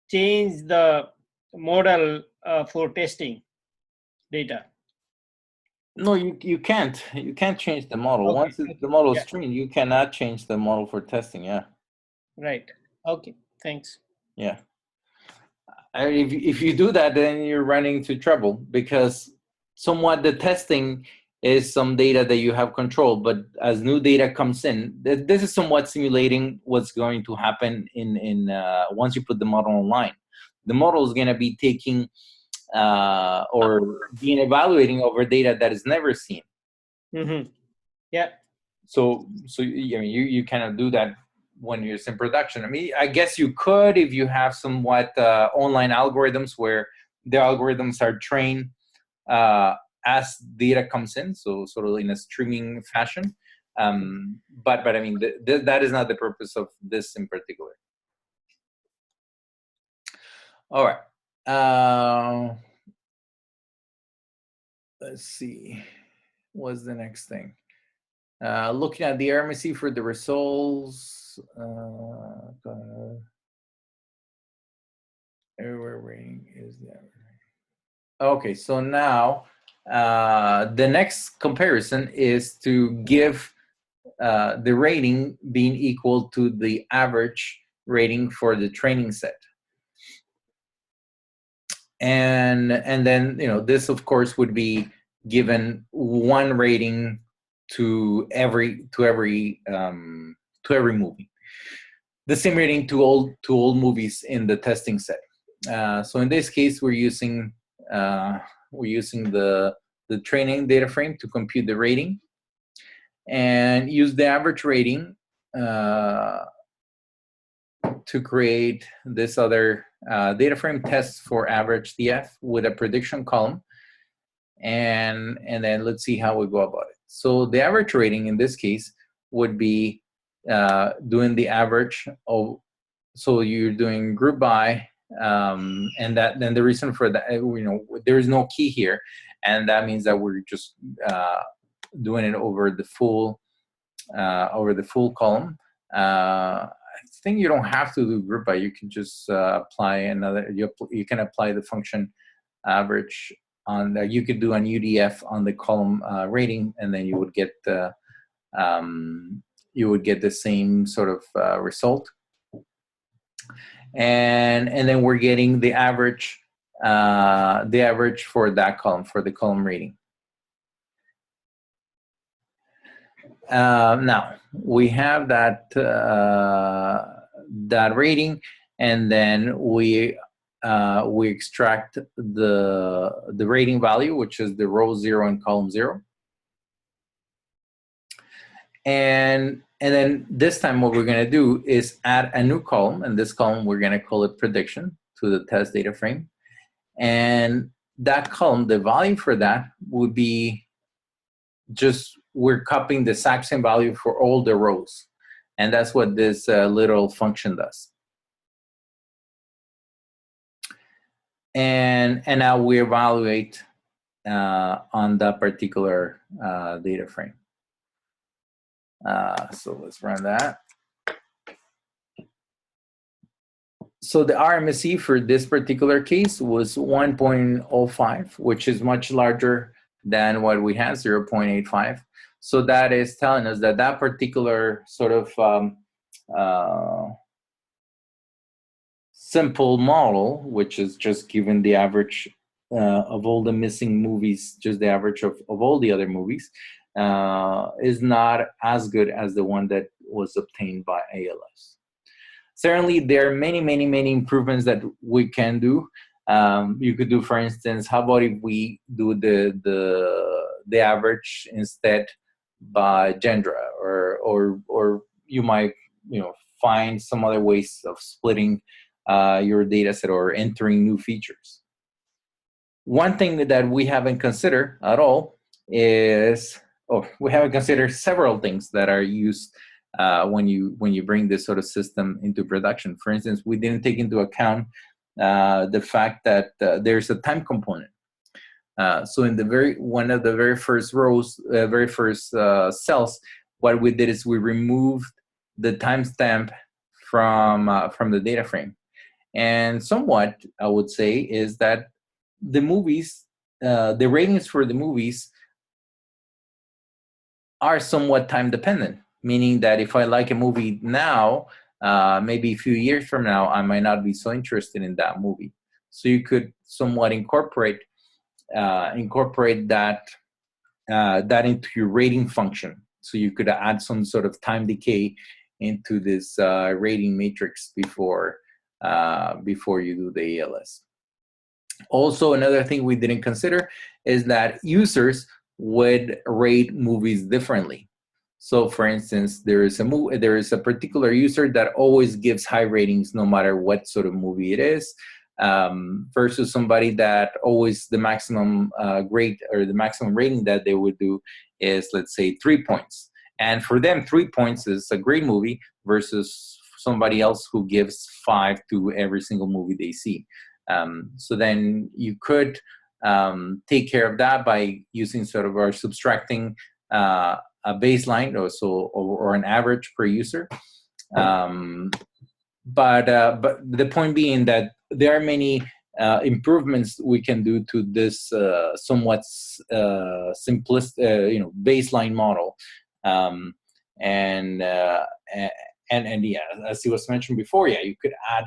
S3: change the model for testing data?
S1: No, you can't. You can't change the model.
S3: Okay.
S1: Once the model is trained, you cannot change the model for testing. Yeah.
S3: Right. Okay. Thanks.
S1: Yeah. If you do that, then you're running into trouble, because somewhat the testing is some data that you have control, but as new data comes in, this is somewhat simulating what's going to happen in once you put the model online. The model is going to be taking or being evaluating over data that is never seen.
S3: Mm-hmm. Yeah.
S1: So I mean, you cannot do that when you're in production. I mean, I guess you could if you have somewhat online algorithms where the algorithms are trained as data comes in, so sort of in a streaming fashion. But I mean, that is not the purpose of this in particular. All right. Let's see. What's the next thing? Looking at the RMSE for the results. Error rating is the average. Okay, so now the next comparison is to give the rating being equal to the average rating for the training set. And then, you know, this of course would be given one rating to every movie. The same rating to all movies in the testing set. So in this case, we're using the training data frame to compute the rating, and use the average rating to create this other data frame test for average DF with a prediction column, and then let's see how we go about it. So the average rating in this case would be doing the average of, so you're doing group by, and then the reason for that, you know, there is no key here, and that means that we're just doing it over the full column. I think you don't have to do group by. You can just apply another. You can apply the function average on the, you could do an UDF on the column rating, and then you would get the same sort of result. And then we're getting the average for that column, for the column rating. Now we have that rating, and then we we extract the rating value, which is the row 0 and column 0. And then this time what we're going to do is add a new column, and this column we're going to call it prediction to the test data frame. And that column, the value for that would be just, we're copying the exact same value for all the rows. And that's what this little function does. And now we evaluate on that particular data frame. So let's run that. So the RMSE for this particular case was 1.05, which is much larger than what we had, 0.85. So that is telling us that that particular sort of simple model, which is just given the average of all the missing movies, just the average of all the other movies, is not as good as the one that was obtained by ALS. Certainly, there are many improvements that we can do. You could do, for instance, how about if we do the average instead by gender, or you might find some other ways of splitting your data set or entering new features. One thing that we haven't considered at all is, we haven't considered several things that are used when you bring this sort of system into production. For instance, we didn't take into account the fact that there's a time component. So in one of the very first rows, very first cells, what we did is we removed the timestamp from the data frame. And somewhat, I would say, is that the movies, the ratings for the movies are somewhat time dependent, meaning that if I like a movie now, maybe a few years from now, I might not be so interested in that movie. So you could somewhat incorporate that into your rating function. So you could add some sort of time decay into this rating matrix before you do the ALS. Also, another thing we didn't consider is that users would rate movies differently. So, for instance, there is a particular user that always gives high ratings no matter what sort of movie it is, versus somebody that always the maximum grade or the maximum rating that they would do is, let's say, 3 points. And for them, 3 points is a great movie versus somebody else who gives 5 to every single movie they see. So then you could take care of that by using sort of our subtracting a baseline or an average per user. But the point being that there are many improvements we can do to this somewhat simplest, baseline model. And yeah, as it was mentioned before, yeah, you could add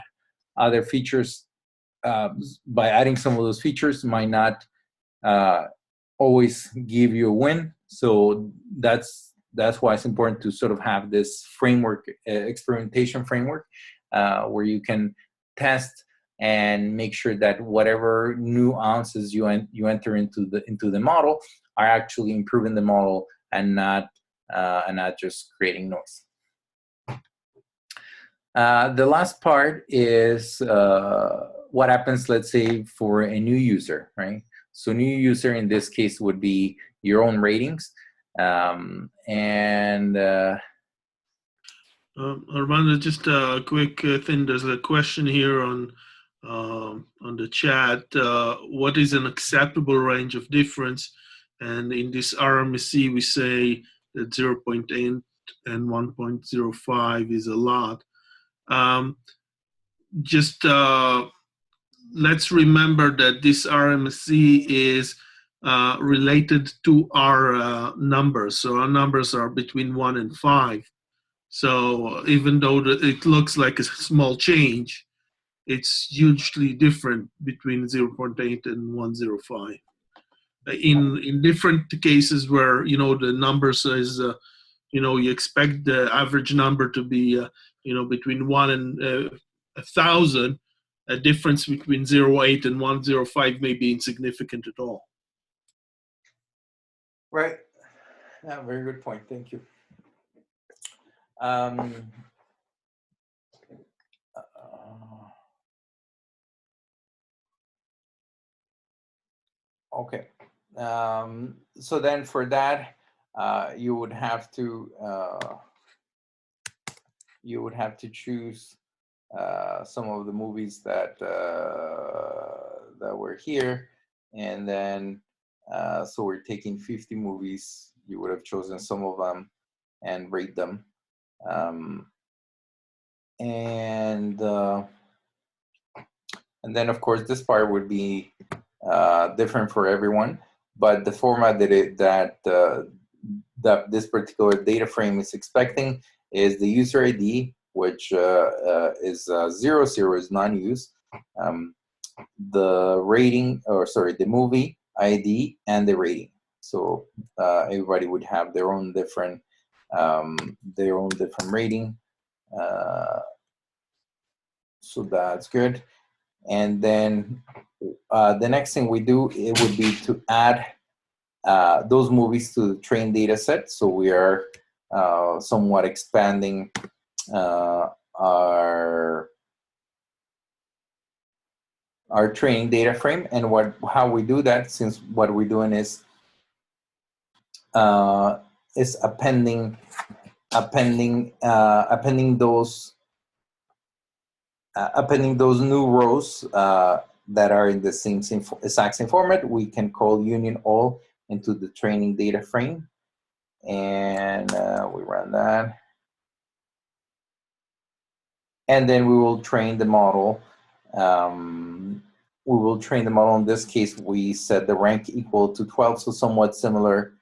S1: other features. By adding some of those features might not always give you a win. So that's why it's important to sort of have this framework, experimentation framework, where you can test and make sure that whatever nuances you enter into the model are actually improving the model and not just creating noise. The last part is what happens, let's say, for a new user, right? So new user in this case would be your own ratings. Armando,
S2: just a quick thing. There's a question here on the chat. What is an acceptable range of difference? And in this RMSE, we say that 0.8 and 1.05 is a lot. Let's remember that this RMSE is related to our numbers. So our numbers are between 1 and 5. So even though it looks like a small change, it's hugely different between 0.8 and 1.05. In different cases where, the numbers is, you expect the average number to be, between 1 and 1,000, a difference between 0.8 and 105 may be insignificant at all.
S1: Right. Yeah, very good point. Thank you. Okay. So then for that, you would have to choose some of the movies that that were here, and then so we're taking 50 movies. You would have chosen some of them and rate them, and then of course this part would be different for everyone, but the format that this particular data frame is expecting is the user ID, which is 00 is non-use, the rating, or sorry, the movie ID and the rating. So everybody would have their own different rating. So that's good. And then the next thing we do, it would be to add those movies to the trained data set. So we are somewhat expanding our training data frame. And how we do that, since what we're doing is appending those new rows that are in the exact same format. We can call union all into the training data frame, and we run that, and then we will train the model. In this case, we set the rank equal to 12, so somewhat similar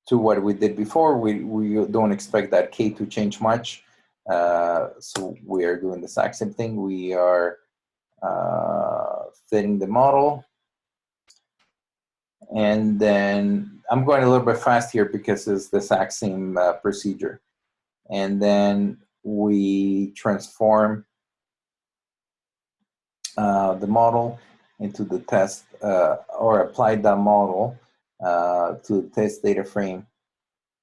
S1: to what we did before. We don't expect that K to change much, so we are doing the exact same thing. We are fitting the model, and then I'm going a little bit fast here because it's the exact same procedure. And then we transform the model into the test, or apply that model to the test data frame,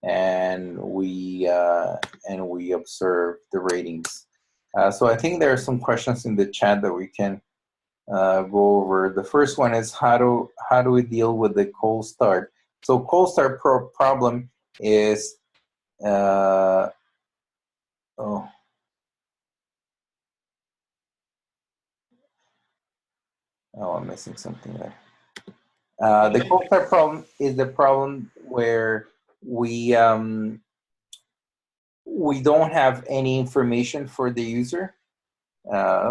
S1: and we observe the ratings. So I think there are some questions in the chat that we can go over. The first one is how do we deal with the cold start? So cold start problem is I'm missing something there. The cold start problem is the problem where we don't have any information for the user.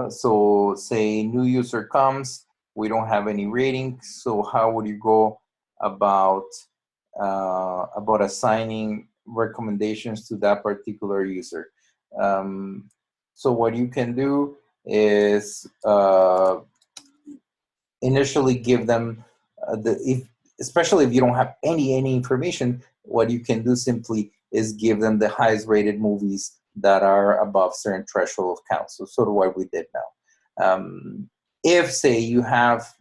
S1: So say new user comes, we don't have any ratings. So how would you go about assigning recommendations to that particular user? So what you can do is initially give them especially if you don't have any information, what you can do simply is give them the highest rated movies that are above certain threshold of count. So sort of what we did now. If say you have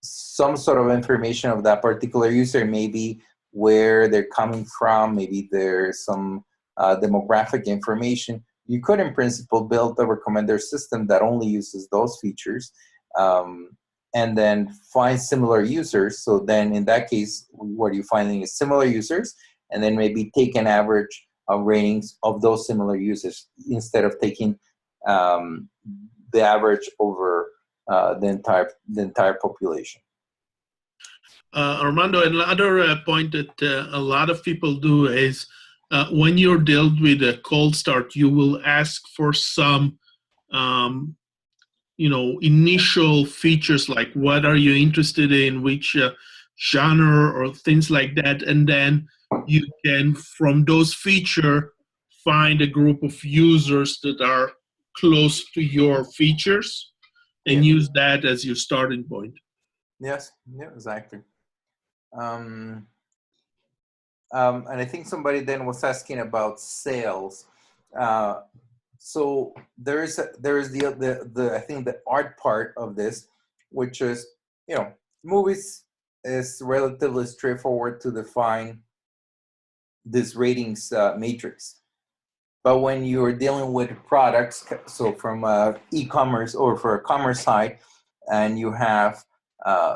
S1: some sort of information of that particular user, maybe where they're coming from, maybe there's some demographic information, you could in principle build a recommender system that only uses those features, and then find similar users. So then in that case, what you're finding is similar users, and then maybe take an average of ratings of those similar users instead of taking the average over the entire population.
S2: Armando, another point that a lot of people do is when you're dealt with a cold start, you will ask for some initial features like what are you interested in, which genre or things like that, and then you can from those features find a group of users that are close to your features and use that as your starting point.
S1: Yes, yeah, exactly. and I think somebody then was asking about sales. So there's the I think the art part of this, which is, you know, movies is relatively straightforward to define this ratings matrix. But when you're dealing with products, so from e-commerce or for a commerce side, and you have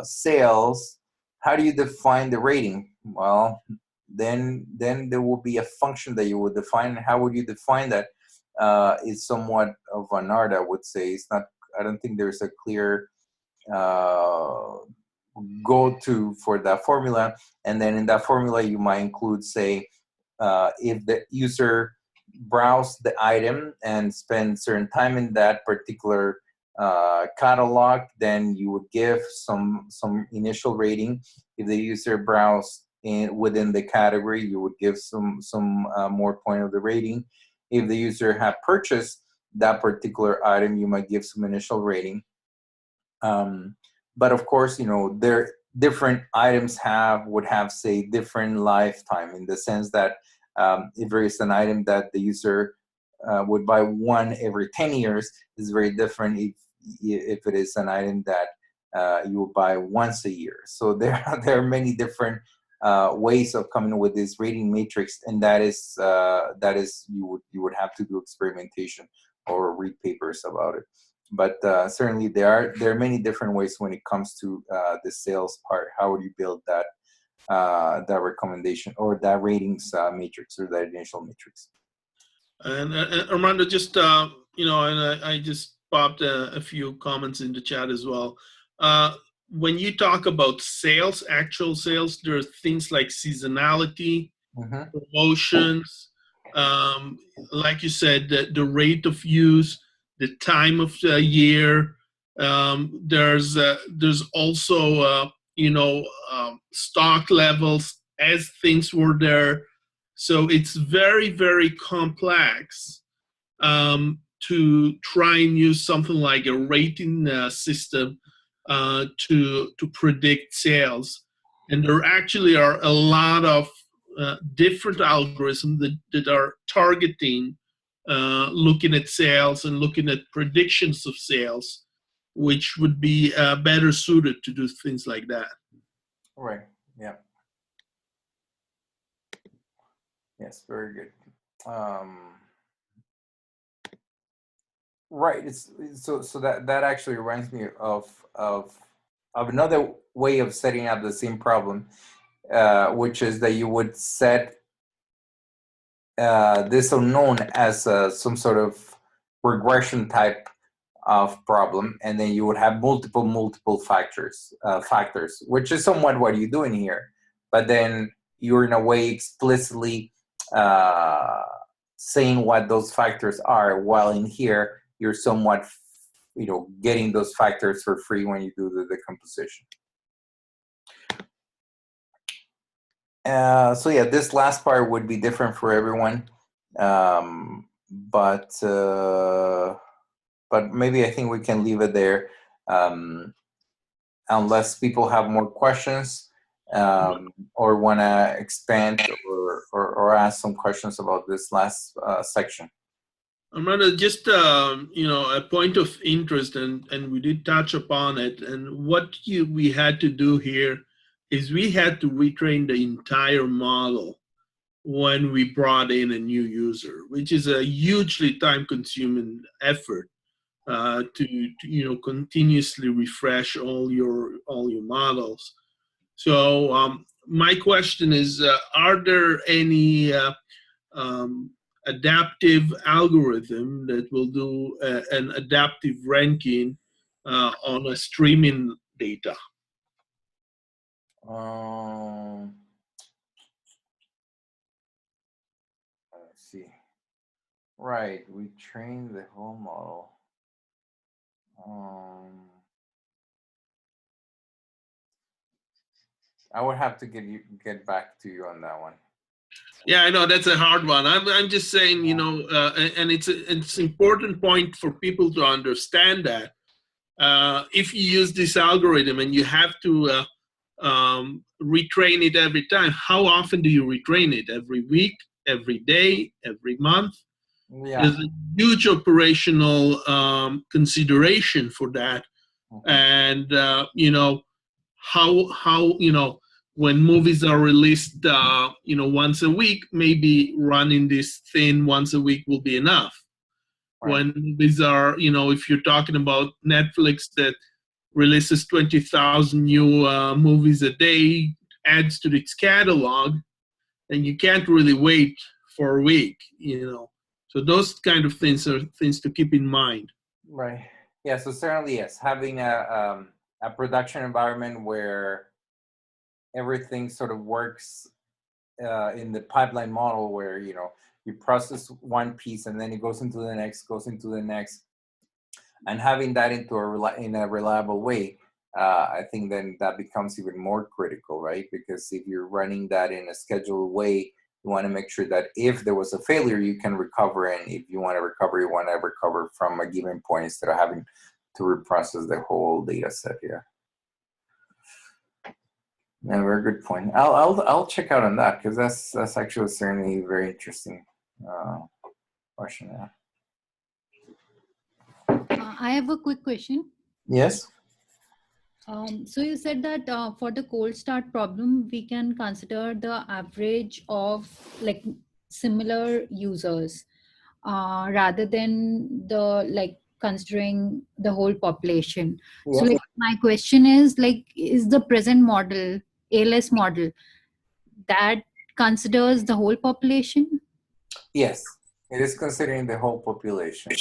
S1: sales, how do you define the rating? Well, then there will be a function that you would define. How would you define that? Is somewhat of an art, I would say. It's not. I don't think there's a clear go-to for that formula. And then in that formula, you might include, say, if the user browse the item and spend certain time in that particular catalog, then you would give some initial rating. If the user browse within the category, you would give some more point of the rating. If the user had purchased that particular item, you might give some initial rating. But of course, you know, there different items would have, say, different lifetime, in the sense that if there is an item that the user would buy one every 10 years, is very different if it is an item that you will buy once a year. So there are many different ways of coming with this rating matrix, and that is you would have to do experimentation or read papers about it. But certainly there are many different ways when it comes to the sales part. How would you build that recommendation or that ratings matrix or that initial matrix?
S2: And Armando, just you know, and I just popped a few comments in the chat as well. When you talk about sales, actual sales, there are things like seasonality, promotions, like you said, the rate of use, the time of the year. There's also you know, stock levels as things were there. So it's very, very complex to try and use something like a rating system to predict sales. And there actually are a lot of different algorithms that are targeting looking at sales and looking at predictions of sales, which would be better suited to do things like that.
S1: Right. Yeah. Yes. Very good. Right. It's so that actually reminds me of another way of setting up the same problem, which is that you would set this unknown as some sort of regression type of problem, and then you would have multiple factors, which is somewhat what you're doing here. But then you're in a way explicitly saying what those factors are, while in here you're somewhat, you know, getting those factors for free when you do the decomposition. So yeah, this last part would be different for everyone, but maybe I think we can leave it there, unless people have more questions or want to expand or ask some questions about this last section.
S2: Armando, just you know, a point of interest, and we did touch upon it. And what we had to do here is we had to retrain the entire model when we brought in a new user, which is a hugely time-consuming effort to you know, continuously refresh all your models. So my question is, are there any adaptive algorithm that will do an adaptive ranking on a streaming data?
S1: Let's see. Right, we trained the whole model. I would have to get back to you on that one.
S2: Yeah, I know that's a hard one. I'm just saying, you know, and it's an important point for people to understand that if you use this algorithm and you have to retrain it every time. How often do you retrain it? Every week, every day, every month?
S1: Yeah.
S2: There's a huge operational consideration for that. And you know, how you know, when movies are released you know, once a week, maybe running this thin once a week will be enough.
S1: Right.
S2: When movies are, you know, if you're talking about Netflix that releases 20,000 new movies a day, adds to its catalog, and you can't really wait for a week, you know. So those kind of things are things to keep in mind.
S1: Right. Yeah. So certainly, yes, having a production environment where everything sort of works in the pipeline model, where you know you process one piece and then it goes into the next, and having that in a reliable way. I think then that becomes even more critical, right? Because if you're running that in a scheduled way, you want to make sure that if there was a failure, you can recover. And if you want to recover, you want to recover from a given point instead of having to reprocess the whole data set here. Yeah, very good point. I'll check out on that, because that's actually certainly a very interesting question. Yeah.
S4: I have a quick question.
S1: Yes.
S4: So you said that for the cold start problem, we can consider the average of like similar users rather than the like considering the whole population. So
S1: Yes.
S4: like my question is like, is the present model, ALS model, that considers the whole population?
S1: Yes, it is considering the whole population.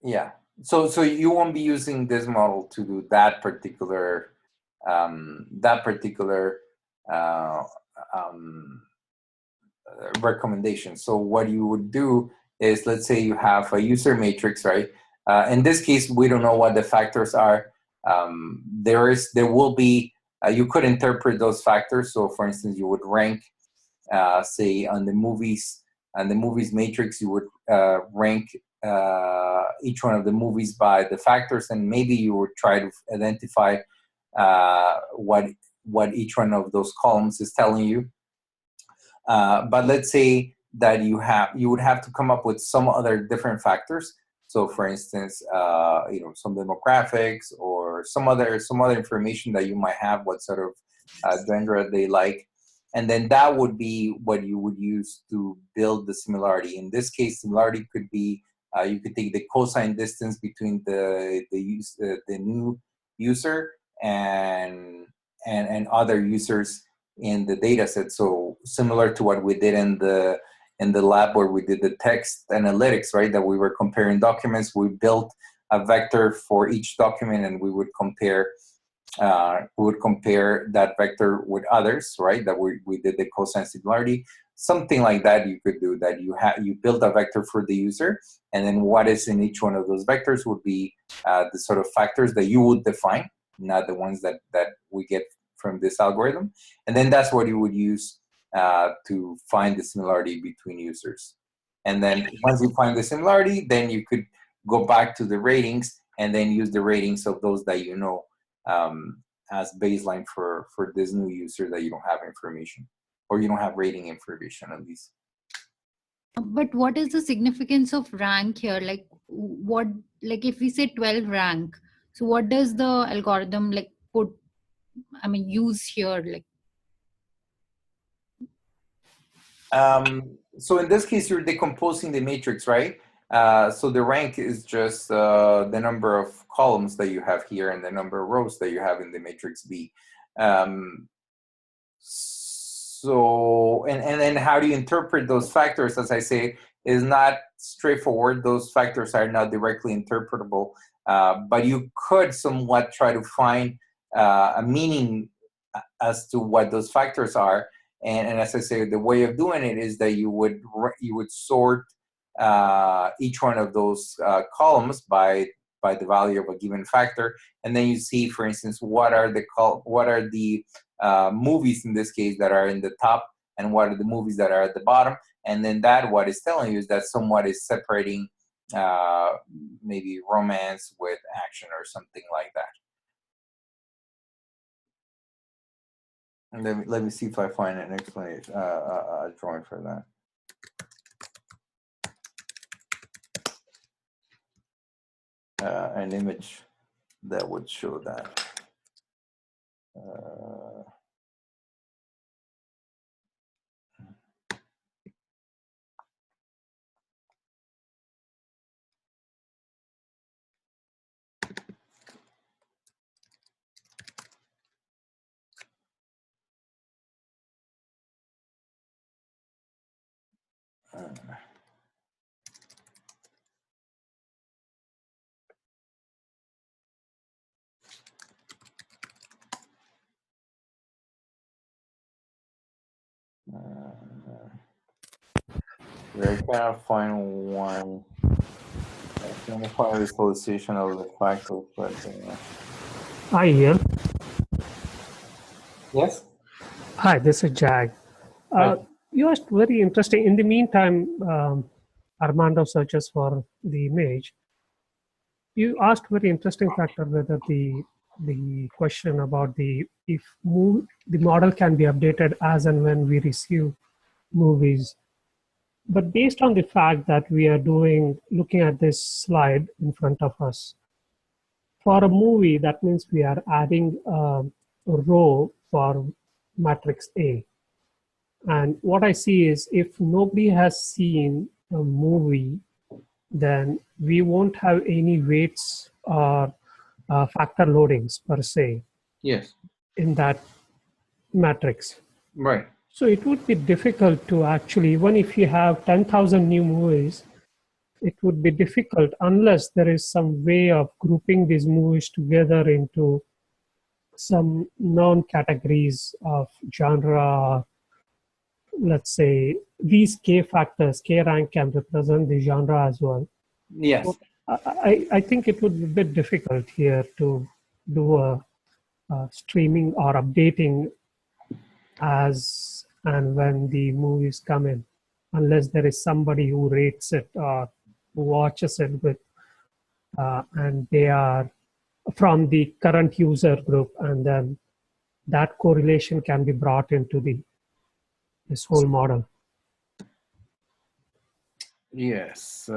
S1: Yeah. So you won't be using this model to do that particular uh, recommendation. So what you would do is, let's say you have a user matrix, right? In this case, we don't know what the factors are. There will be, you could interpret those factors. So for instance, you would rank, say on the movies matrix, you would rank each one of the movies by the factors, and maybe you would try to identify what each one of those columns is telling you. But let's say that you would have to come up with some other different factors. So for instance, you know, some demographics or some other information that you might have, what sort of genre they like. And then that would be what you would use to build the similarity. In this case, similarity could be, you could take the cosine distance between the new user and other users in the data set. So similar to what we did in the lab where we did the text analytics, right? That we were comparing documents. We built a vector for each document, and we would compare that vector with others, right? That we did the cosine similarity. Something like that you could do, that you build a vector for the user, and then what is in each one of those vectors would be the sort of factors that you would define, not the ones that we get from this algorithm. And then that's what you would use to find the similarity between users. And then once you find the similarity, then you could go back to the ratings and then use the ratings of those that you know as baseline for this new user that you don't have information, or you don't have rating information at least.
S4: But what is the significance of rank here? Like what, like if we say 12 rank, so what does the algorithm like use here? Like
S1: so in this case, you're decomposing the matrix, right? So the rank is just the number of columns that you have here and the number of rows that you have in the matrix B. So, and then how do you interpret those factors? As I say, is not straightforward. Those factors are not directly interpretable, but you could somewhat try to find a meaning as to what those factors are. And as I say, the way of doing it is that you would sort each one of those columns by the value of a given factor, and then you see, for instance, what are the movies in this case that are in the top, and what are the movies that are at the bottom, and then that what is telling you is that somewhat is separating maybe romance with action or something like that. Let me see if I find an explanation, a drawing for that. An image that would show that. I cannot find one. I cannot find a visualization of the factors, but
S6: Hi, Ian.
S1: yes.
S6: Hi, this is Jag.
S1: Hi.
S6: You asked very interesting. In the meantime, Armando searches for the image. You asked very interesting factor whether the question about the model can be updated as and when we receive movies. But based on the fact that we are looking at this slide in front of us, for a movie, that means we are adding a row for matrix A. And what I see is if nobody has seen a movie, then we won't have any weights or factor loadings per se
S1: Yes.
S6: in that matrix.
S1: Right.
S6: So it would be difficult to actually, even if you have 10,000 new movies, it would be difficult unless there is some way of grouping these movies together into some known categories of genre. Let's say these K factors, K rank can represent the genre as well.
S1: Yes.
S6: So I think it would be a bit difficult here to do a streaming or updating as and when the movies come in, unless there is somebody who rates it or who watches it with, and they are from the current user group, and then that correlation can be brought into this whole model.
S1: Yes.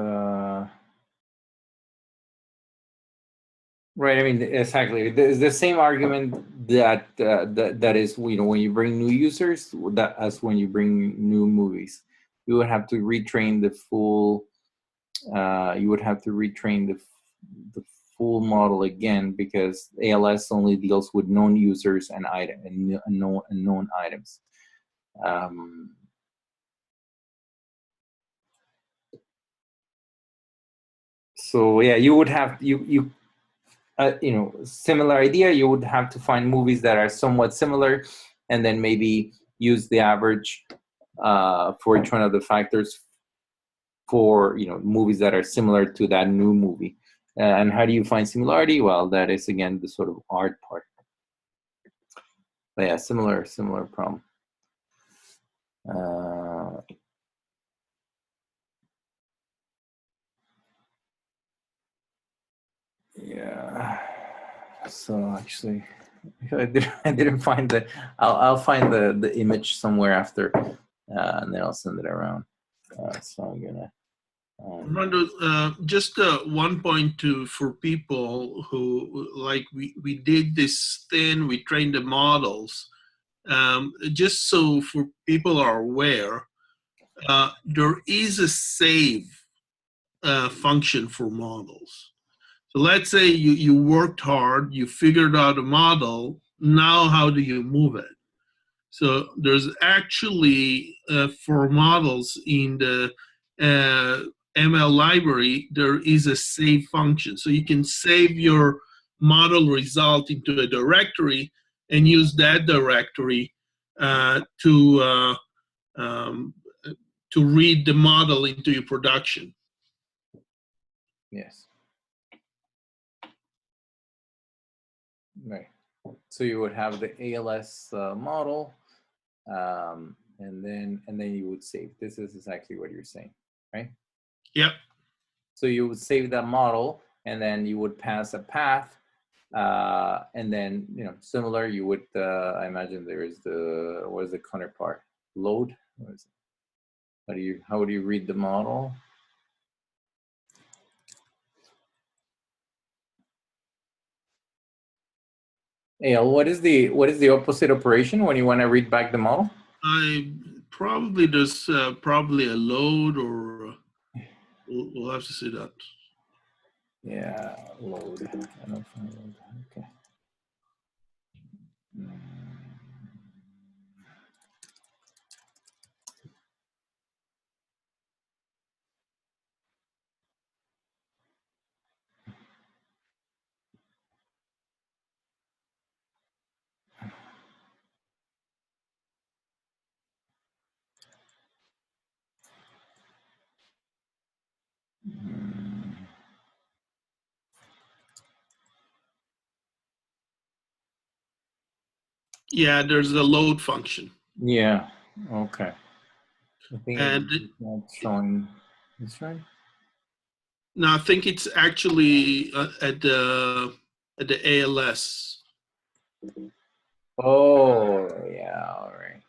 S1: Right. I mean, exactly. It's the same argument that that is, when you bring new users, that as when you bring new movies, you would have to retrain the full. You would have to retrain the full model again, because ALS only deals with known users and known items. So yeah, you would have similar idea. You would have to find movies that are somewhat similar, and then maybe use the average for each one of the factors for movies that are similar to that new movie. And how do you find similarity? Well, that is again the sort of art part. But yeah, similar problem. Yeah. So actually, I didn't find the. I'll find the image somewhere after, and then I'll send it around. So I'm gonna.
S2: Armando, just 1.2 for people who, like, we did this thing, we trained the models. Just so for people are aware, there is a save function for models. So let's say you worked hard, you figured out a model, now how do you move it? So there's actually, for models in the ML library, there is a save function. So you can save your model result into a directory and use that directory to read the model into your production.
S1: Yes. Right. So you would have the ALS model, and then you would save. This is exactly what you're saying, right?
S2: Yep.
S1: So you would save that model, and then you would pass a path And then, similar, you would, I imagine there is what is the counterpart? Load? What is it? How do you read the model? Al, what is the opposite operation when you want to read back the model?
S2: There's probably a load, or we'll have to see that.
S1: Yeah, load. Okay.
S2: Yeah, there's a load function.
S1: Yeah. Okay. I think
S2: And
S1: it's not showing this right.
S2: now I think it's actually at the ALS.
S1: Oh, yeah. All right.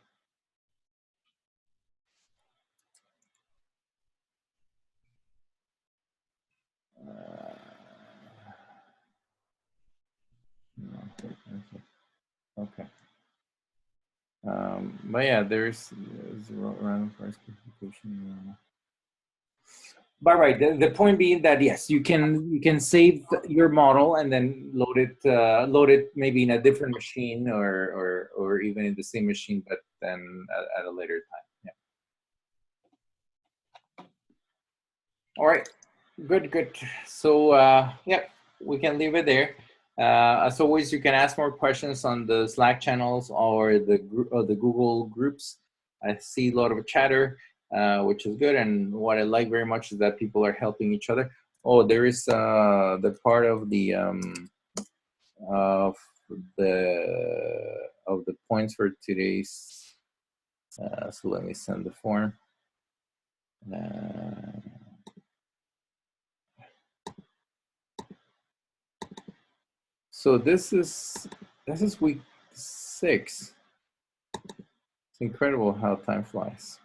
S1: Okay. But yeah, there's random forest classification. But right, the point being that yes, you can save your model and then load it maybe in a different machine or even in the same machine, but then at a later time. Yeah. All right. Good. So yeah, we can leave it there. As always, you can ask more questions on the Slack channels or the Google groups. I see a lot of chatter, which is good. And what I like very much is that people are helping each other. Oh, there is the part of the points for today's. So let me send the form. So this is week 6. It's incredible how time flies.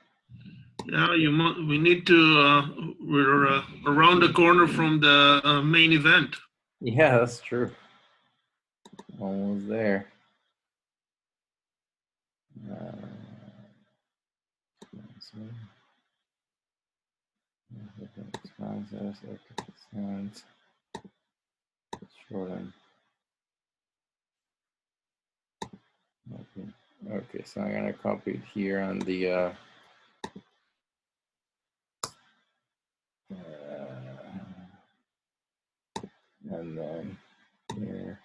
S2: Yeah, we need to. We're around the corner from the main event.
S1: Yeah, that's true. Almost there. Okay, so I'm gonna copy it here on the and then here.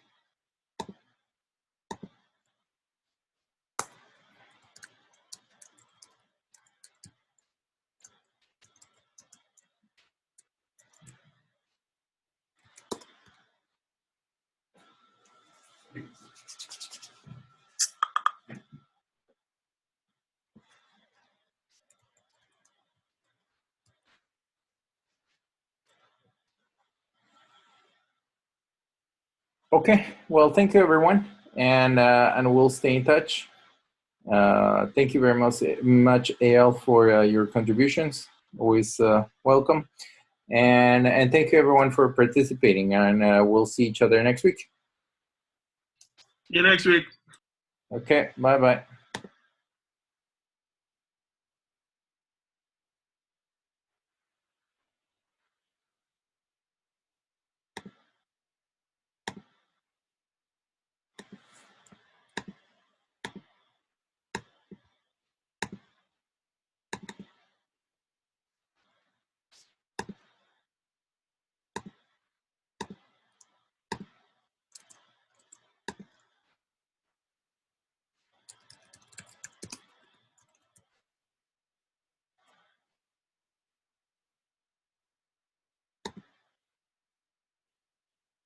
S1: Okay, well, thank you everyone, and we'll stay in touch. Thank you very much, Al, for your contributions. Always welcome, and thank you everyone for participating. And we'll see each other next week.
S2: See you next week.
S1: Okay, bye.